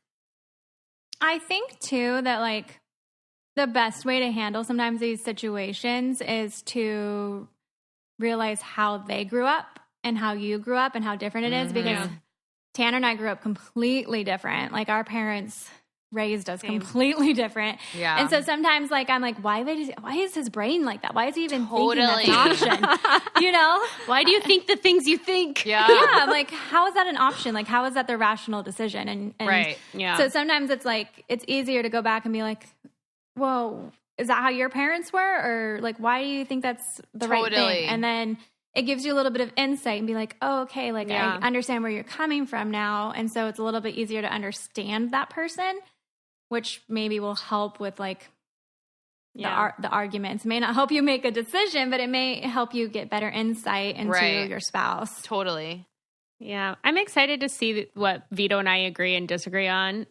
I think, too, that, like, the best way to handle sometimes these situations is to realize how they grew up and how you grew up and how different it is, because Tanner and I grew up completely different. Like, our parents raised us completely different. Yeah. And so sometimes, like, I'm like, why is his brain like that? Why is he even thinking that's an option? You know? Why do you think the things you think? Yeah. Yeah. I'm like, how is that an option? Like, how is that the rational decision? And right. Yeah. So sometimes it's like, it's easier to go back and be like, whoa, is that how your parents were? Or like, why do you think that's the right thing? And then it gives you a little bit of insight and be like, oh, okay, like I understand where you're coming from now. And so it's a little bit easier to understand that person, which maybe will help with like the arguments. It may not help you make a decision, but it may help you get better insight into your spouse. Totally. Yeah. I'm excited to see what Vito and I agree and disagree on,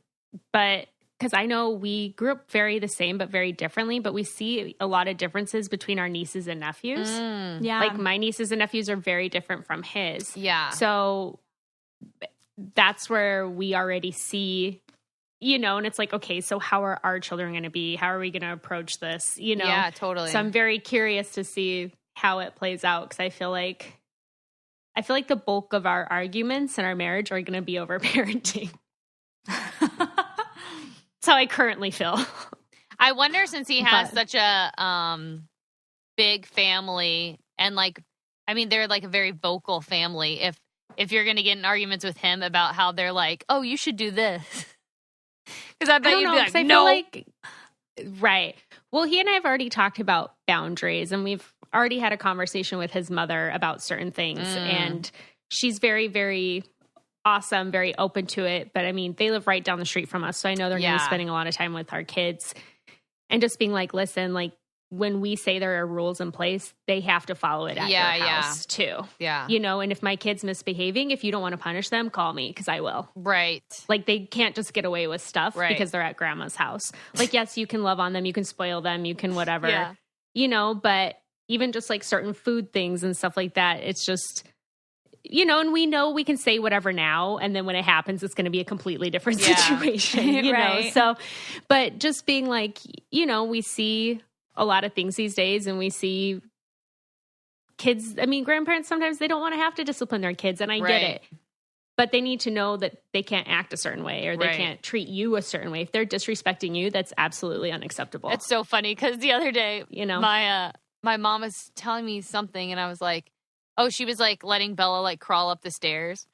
but because I know we grew up very the same, but very differently, but we see a lot of differences between our nieces and nephews. Yeah. Like, my nieces and nephews are very different from his. Yeah. So that's where we already see, you know, and it's like, okay, so how are our children going to be? How are we going to approach this? You know? Yeah, totally. So I'm very curious to see how it plays out, because I feel like the bulk of our arguments in our marriage are going to be over parenting. That's how I currently feel. I wonder, since he has such a big family, and like, I mean, they're like a very vocal family. If you're going to get in arguments with him about how they're like, oh, you should do this, because I bet you'd be like, no. Like, right. Well, he and I have already talked about boundaries, and we've already had a conversation with his mother about certain things, and she's very, very awesome, very open to it. But I mean, they live right down the street from us, so I know they're going to be spending a lot of time with our kids, and just being like, listen, like, when we say there are rules in place, they have to follow it at your house too. Yeah. You know, and if my kid's misbehaving, if you don't want to punish them, call me, because I will. Right. Like, they can't just get away with stuff because they're at grandma's house. Like, yes, you can love on them, you can spoil them, you can whatever, you know, but even just like certain food things and stuff like that, it's just, you know, and we know we can say whatever now, and then when it happens, it's going to be a completely different situation, you know? So, but just being like, you know, we see a lot of things these days, and we see kids, I mean, grandparents, sometimes they don't want to have to discipline their kids, and I get it, but they need to know that they can't act a certain way, or they can't treat you a certain way. If they're disrespecting you, that's absolutely unacceptable. It's so funny, because the other day, you know, my mom was telling me something, and I was like, oh, she was like letting Bella like crawl up the stairs.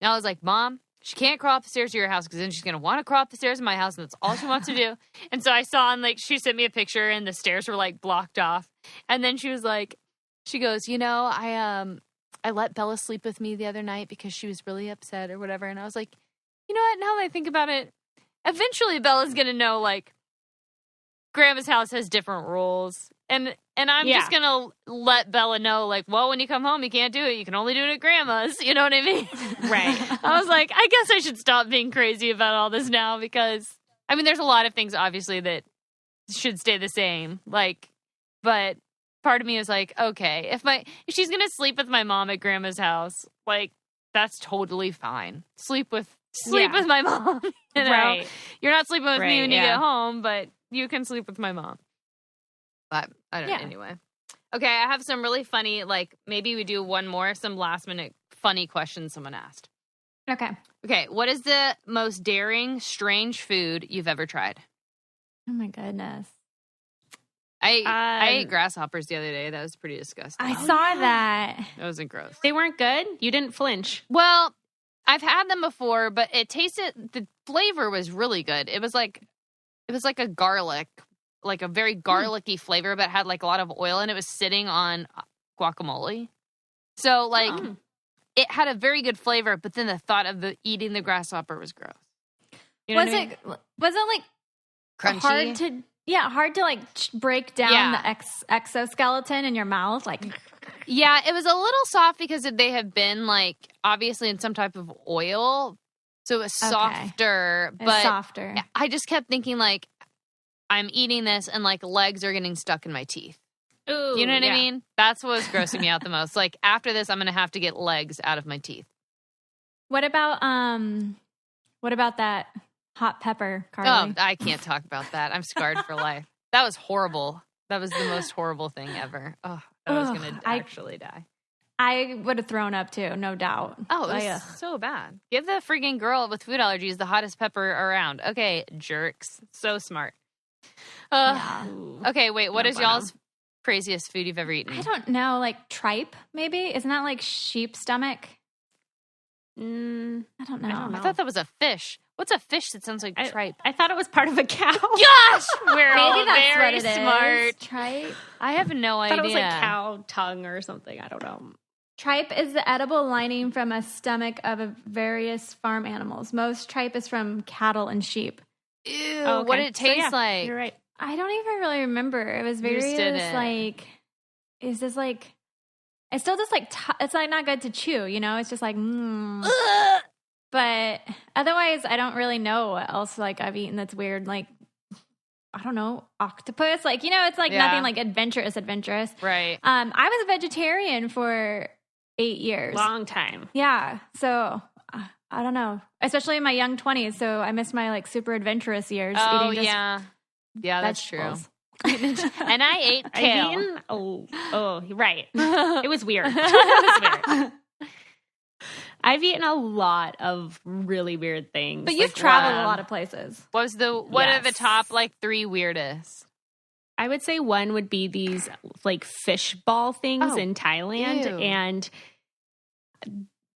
And I was like, Mom, she can't crawl up the stairs to your house because then she's going to want to crawl up the stairs in my house, and that's all she wants to do. And so I saw, and like, she sent me a picture, and the stairs were like blocked off. And then she was like, she goes, you know, I let Bella sleep with me the other night because she was really upset or whatever. And I was like, you know what? Now that I think about it, eventually Bella's going to know, like, Grandma's house has different rules. And I'm just going to let Bella know, like, well, when you come home, you can't do it. You can only do it at Grandma's. You know what I mean? Right. I was like, I guess I should stop being crazy about all this now because, I mean, there's a lot of things, obviously, that should stay the same. Like, but part of me is like, okay, if she's going to sleep with my mom at Grandma's house, like, that's totally fine. Sleep with my mom. You know? Right. You're not sleeping with me when you get home, but you can sleep with my mom. But I don't know. Anyway. Okay, I have some really funny, like, maybe we do one more, some last minute funny questions someone asked. Okay, what is the most daring, strange food you've ever tried? Oh my goodness. I ate grasshoppers the other day. That was pretty disgusting. I saw that. That wasn't gross. They weren't good? You didn't flinch? Well, I've had them before, but the flavor was really good. It was like a garlic, like a very garlicky flavor, but had like a lot of oil, and it was sitting on guacamole. So like it had a very good flavor, but then the thought of eating the grasshopper was gross. You know Was it like crunchy? hard to like break down the exoskeleton in your mouth? Like, yeah, it was a little soft because they have been like obviously in some type of oil, so it was softer. But softer. I just kept thinking like, I'm eating this and like legs are getting stuck in my teeth. Ooh, you know what I mean? That's what was grossing me out the most. Like after this, I'm going to have to get legs out of my teeth. What about that hot pepper, Carly? Oh, I can't talk about that. I'm scarred for life. That was horrible. That was the most horrible thing ever. Oh, I was going to actually die. I would have thrown up too, no doubt. Oh, it was so bad. Give the freaking girl with food allergies the hottest pepper around. Okay, jerks. So smart. Okay, wait. What is y'all's craziest food you've ever eaten? I don't know. Like tripe, maybe? Isn't that like sheep stomach? I don't know. I thought that was a fish. What's a fish that sounds like tripe? I thought it was part of a cow. Gosh! We're all maybe that's very what it smart. Is. Tripe? I have no idea. I thought it was like cow tongue or something. I don't know. Tripe is the edible lining from a stomach of various farm animals. Most tripe is from cattle and sheep. Ew, what did it taste like? You're right. I don't even really remember. It was like, is this like, it's still just like, it's like not good to chew, you know? It's just like, But otherwise, I don't really know what else like I've eaten that's weird. Like, I don't know, octopus. Like, you know, it's like nothing like adventurous. Right. I was a vegetarian for 8 years. Long time. Yeah. So I don't know, especially in my young 20s. So I missed my like super adventurous years. Oh, eating just yeah, that's true. vegetables. And I ate kale. Right. It was weird. It was weird. I've eaten a lot of really weird things. But you've traveled a lot of places. What are the top like 3 weirdest? I would say one would be these like fish ball things in Thailand. Ew. And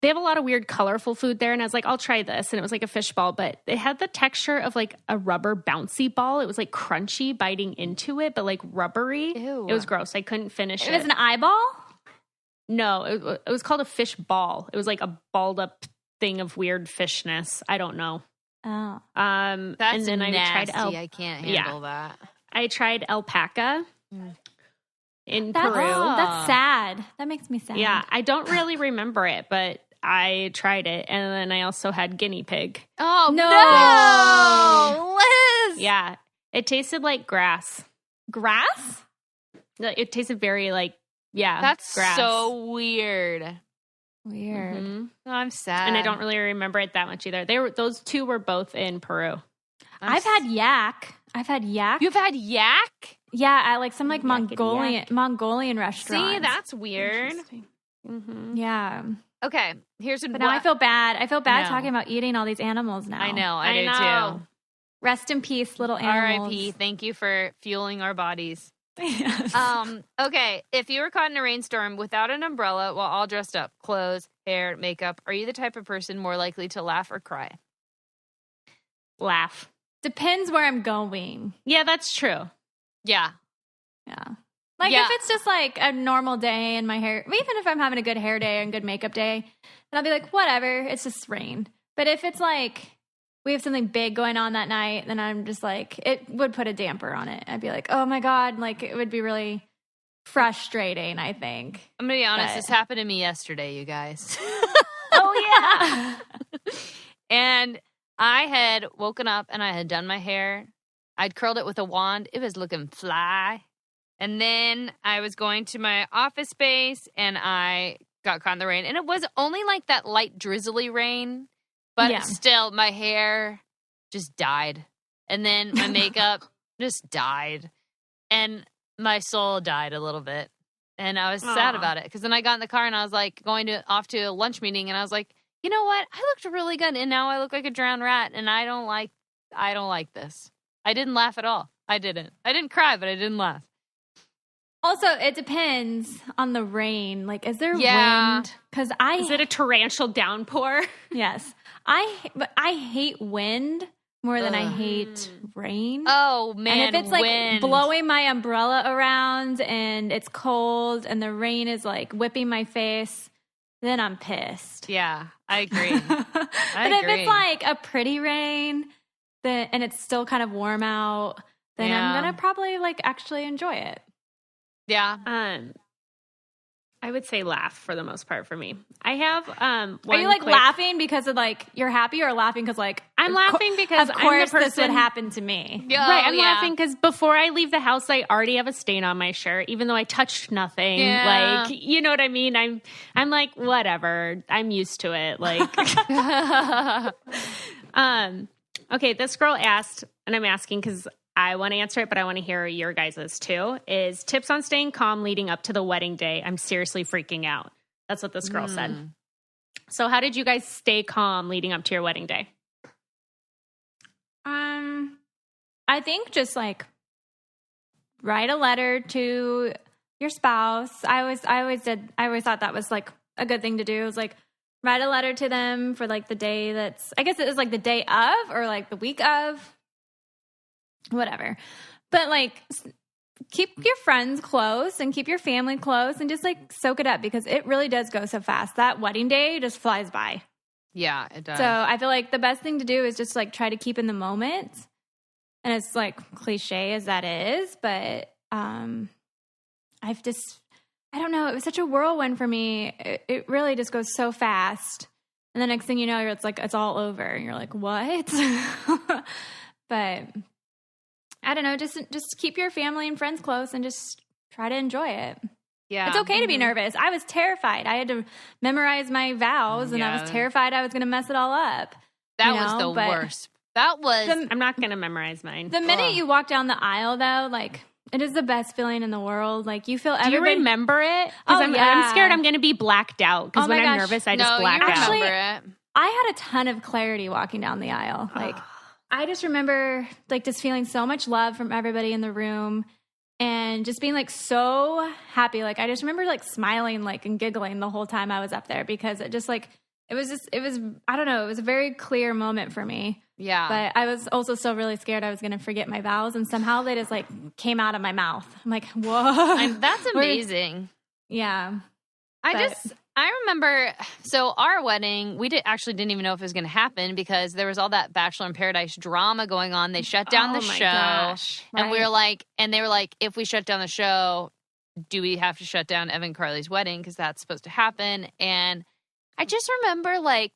they have a lot of weird, colorful food there. And I was like, I'll try this. And it was like a fish ball, but it had the texture of like a rubber bouncy ball. It was like crunchy biting into it, but like rubbery. Ew. It was gross. I couldn't finish it. It was an eyeball? No, it was called a fish ball. It was like a balled up thing of weird fishness. I don't know. Oh. That's and then nasty. I tried I can't handle that. I tried alpaca in Peru. That's sad. That makes me sad. Yeah, I don't really remember it, but I tried it. And then I also had guinea pig. Oh, no. Liz! Yeah, it tasted like grass. Grass? It tasted very like, that's grass. so weird. Weird. Mm-hmm. Oh, I'm sad. And I don't really remember it that much either. Those two were both in Peru. I've had yak. You've had yak? Yeah, at like some like Mongolian restaurant. See, that's weird. Mm-hmm. Yeah. Okay, but now I feel bad. I feel bad talking about eating all these animals now. I know. I do too. Rest in peace, little animals. R.I.P. Thank you for fueling our bodies. Yes. Okay. If you were caught in a rainstorm without an umbrella while all dressed up, clothes, hair, makeup, are you the type of person more likely to laugh or cry? Laugh. Depends where I'm going. Yeah, that's true. Yeah. Yeah. Like if it's just like a normal day and my hair, even if I'm having a good hair day and good makeup day, then I'll be like, whatever, it's just rain. But if it's like we have something big going on that night, then I'm just like, it would put a damper on it. I'd be like, oh my God, like it would be really frustrating, I think. I'm going to be honest, this happened to me yesterday, you guys. Oh, yeah. And I had woken up and I had done my hair. I'd curled it with a wand. It was looking fly. And then I was going to my office space and I got caught in the rain. And it was only like that light drizzly rain. But still, my hair just died. And then my makeup just died. And my soul died a little bit. And I was sad about it. Because then I got in the car and I was like off to a lunch meeting. And I was like, you know what? I looked really good. And now I look like a drowned rat. And I don't like this. I didn't laugh at all. I didn't cry, but I didn't laugh. Also, it depends on the rain. Like, is there wind? Because is it a torrential downpour? Yes. I hate wind more than I hate rain. Oh, man, and if it's like wind. blowing my umbrella around and it's cold and the rain is like whipping my face, then I'm pissed. Yeah, I agree. But if it's like a pretty rain and it's still kind of warm out, then I'm going to probably like actually enjoy it. Yeah. I would say laugh for the most part for me. I have one. Are you like laughing because of like you're happy or laughing because like I'm laughing because of course I'm the person, this would happen to me. Right, I'm laughing because before I leave the house, I already have a stain on my shirt, even though I touched nothing. Yeah. Like, you know what I mean? I'm like, whatever. I'm used to it. Like, okay, this girl asked, and I'm asking because I want to answer it, but I want to hear your guys's too, is tips on staying calm leading up to the wedding day. I'm seriously freaking out. That's what this girl said. So how did you guys stay calm leading up to your wedding day? I think just like write a letter to your spouse. I always thought that was like a good thing to do. It was like write a letter to them for like the day I guess it was like the day of or like the week of. Whatever. But like keep your friends close and keep your family close and just like soak it up because it really does go so fast. That wedding day just flies by. Yeah, it does. So I feel like the best thing to do is just like try to keep in the moment. And it's like cliche as that is, but I don't know. It was such a whirlwind for me. It really just goes so fast. And the next thing you know, it's all over. And you're like, what? But I don't know, just keep your family and friends close and just try to enjoy it. Yeah. It's okay to be nervous. I was terrified. I had to memorize my vows and I was terrified I was going to mess it all up. That was the worst. That was... I'm not going to memorize mine. The minute you walk down the aisle though, like it is the best feeling in the world. Like you feel everybody... Do you remember it? Because I'm scared I'm going to be blacked out because when I'm nervous, I just black out. Actually, I had a ton of clarity walking down the aisle. Like... I just remember like just feeling so much love from everybody in the room and just being like so happy. Like I just remember like smiling like and giggling the whole time I was up there because it just like it was I don't know, it was a very clear moment for me. Yeah. But I was also still really scared I was going to forget my vows and somehow they just like came out of my mouth. I'm like, whoa. That's amazing. Yeah. I remember, so our wedding, we didn't even know if it was going to happen because there was all that Bachelor in Paradise drama going on. They shut down the show. Gosh. And we were like, and they were like, if we shut down the show, do we have to shut down Evan and Carly's wedding? Because that's supposed to happen. And I just remember like,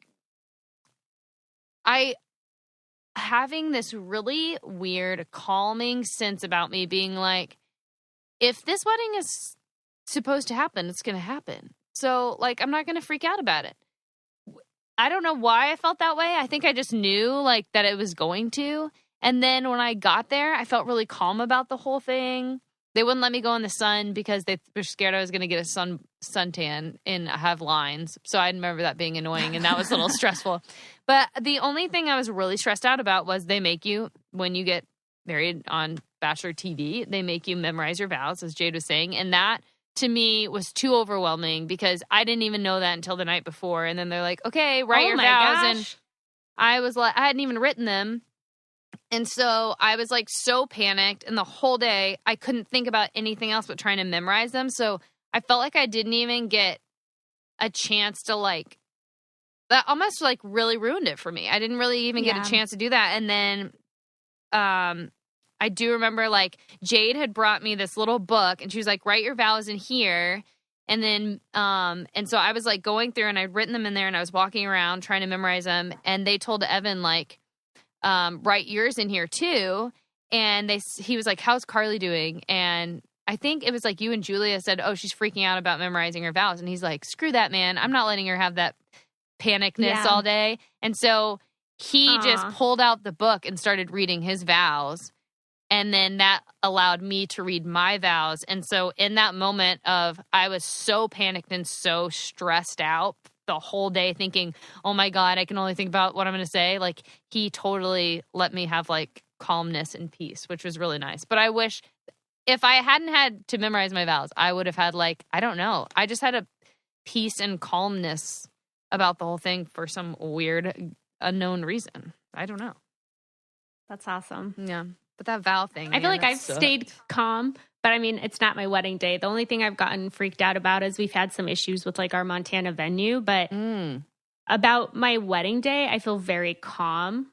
having this really weird calming sense about me being like, if this wedding is supposed to happen, it's going to happen. So, like, I'm not going to freak out about it. I don't know why I felt that way. I think I just knew, like, that it was going to. And then when I got there, I felt really calm about the whole thing. They wouldn't let me go in the sun because they were scared I was going to get a suntan and have lines. So I remember that being annoying, and that was a little stressful. But the only thing I was really stressed out about was they make you, when you get married on Bachelor TV. They make you memorize your vows, as Jade was saying. And that, to me, was too overwhelming because I didn't even know that until the night before. And then they're like, okay, write your vows. Gosh. And I was like, I hadn't even written them. And so I was like so panicked. And the whole day, I couldn't think about anything else but trying to memorize them. So I felt like I didn't even get a chance to like, that almost like really ruined it for me. I didn't really even get a chance to do that. And then I do remember like Jade had brought me this little book and she was like, write your vows in here. And then, and so I was like going through and I'd written them in there and I was walking around trying to memorize them. And they told Evan like, write yours in here too. And he was like, how's Carly doing? And I think it was like you and Julia said, oh, she's freaking out about memorizing her vows. And he's like, screw that, man. I'm not letting her have that panicness all day. And so he just pulled out the book and started reading his vows. And then that allowed me to read my vows. And so in that moment of, I was so panicked and so stressed out the whole day thinking, oh my God, I can only think about what I'm going to say. Like he totally let me have like calmness and peace, which was really nice. But I wish if I hadn't had to memorize my vows, I would have had like, I don't know. I just had a peace and calmness about the whole thing for some weird unknown reason. I don't know. That's awesome. Yeah. But that vow thing. I feel like I've stayed calm, but I mean, it's not my wedding day. The only thing I've gotten freaked out about is we've had some issues with like our Montana venue, but about my wedding day, I feel very calm.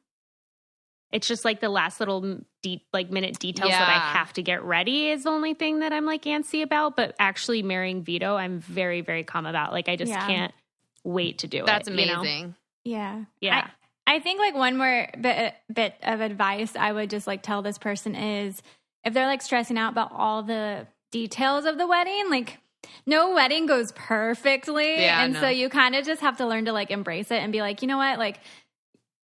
It's just like the last little minute details that I have to get ready is the only thing that I'm like antsy about. But actually marrying Vito, I'm very, very calm about. Like I just can't wait to do it. That's amazing. You know? Yeah. I think like one more bit of advice I would just like tell this person is if they're like stressing out about all the details of the wedding, like no wedding goes perfectly. So you kind of just have to learn to like embrace it and be like, you know what, like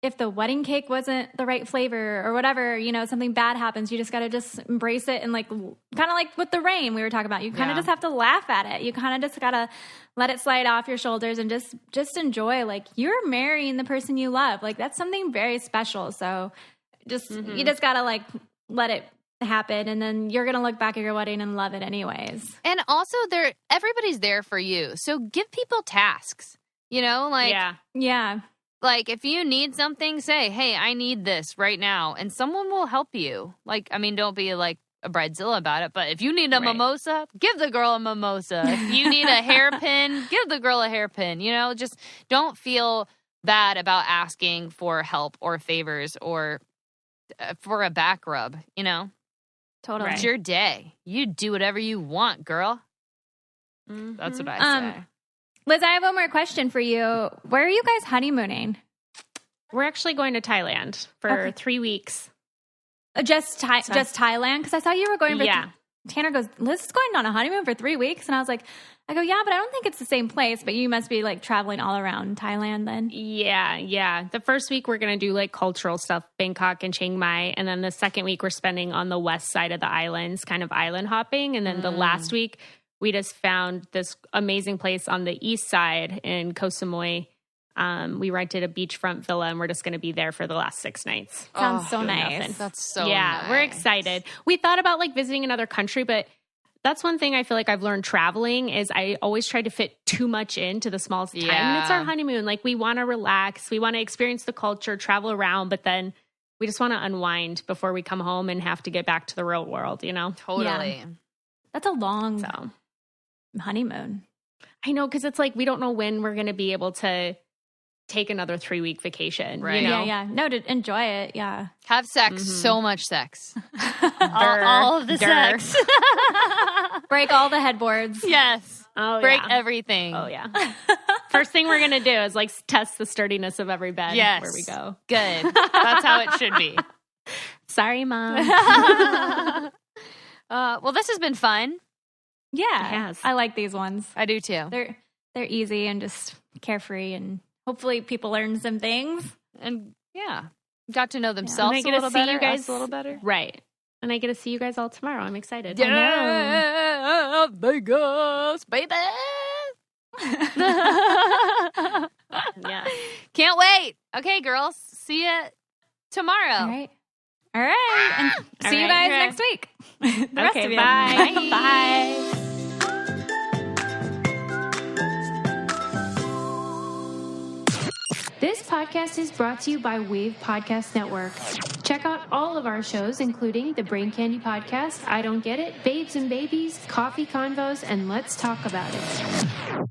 if the wedding cake wasn't the right flavor or whatever, you know, something bad happens, you just got to just embrace it. And like, kind of like with the rain we were talking about, you kind of just have to laugh at it. You kind of just got to let it slide off your shoulders and just enjoy, like you're marrying the person you love. Like that's something very special. So just, you just got to like, let it happen. And then you're going to look back at your wedding and love it anyways. And also everybody's there for you. So give people tasks, you know, like, yeah. Like, if you need something, say, hey, I need this right now. And someone will help you. Like, I mean, don't be like a bridezilla about it. But if you need a mimosa, give the girl a mimosa. If you need a hairpin, give the girl a hairpin. You know, just don't feel bad about asking for help or favors or for a back rub, you know? Totally. It's your day. You do whatever you want, girl. Mm-hmm. That's what I say. Liz, I have one more question for you. Where are you guys honeymooning? We're actually going to Thailand for 3 weeks. Just Thailand? Because I thought you were going for... Tanner goes, Liz is going on a honeymoon for 3 weeks. And I was like, I go, yeah, but I don't think it's the same place. But you must be like traveling all around Thailand then. Yeah. The first week we're going to do like cultural stuff, Bangkok and Chiang Mai. And then the second week we're spending on the west side of the islands, kind of island hopping. And then the last week... we just found this amazing place on the east side in Koh Samui. We rented a beachfront villa, and we're just going to be there for the last 6 nights. Sounds so nice. Nothing. That's so nice. We're excited. We thought about like visiting another country, but that's one thing I feel like I've learned traveling is I always try to fit too much into the smallest time. And it's our honeymoon. Like we want to relax. We want to experience the culture, travel around, but then we just want to unwind before we come home and have to get back to the real world, you know? Totally. Yeah. That's a long honeymoon. I know, because it's like we don't know when we're going to be able to take another 3-week vacation. Right. You know? Yeah. No, to enjoy it. Yeah. Have sex. So much sex. all of the sex. Break all the headboards. Yes. Oh, break everything. Oh, yeah. First thing we're going to do is like test the sturdiness of every bed where we go. Good. That's how it should be. Sorry, Mom. Well, this has been fun. Yeah. It has. I like these ones. I do too. They're easy and just carefree, and hopefully people learn some things. And got to know themselves a little better, us a little better. Right. And I get to see you guys all tomorrow. I'm excited. Yeah, Vegas, baby. Yeah. Can't wait. Okay, girls. See you tomorrow. All right. All right. And see you guys next week. The rest of you. Bye. Bye. This podcast is brought to you by Wave Podcast Network. Check out all of our shows, including the Brain Candy Podcast, I Don't Get It, Babes and Babies, Coffee Convos, and Let's Talk About It.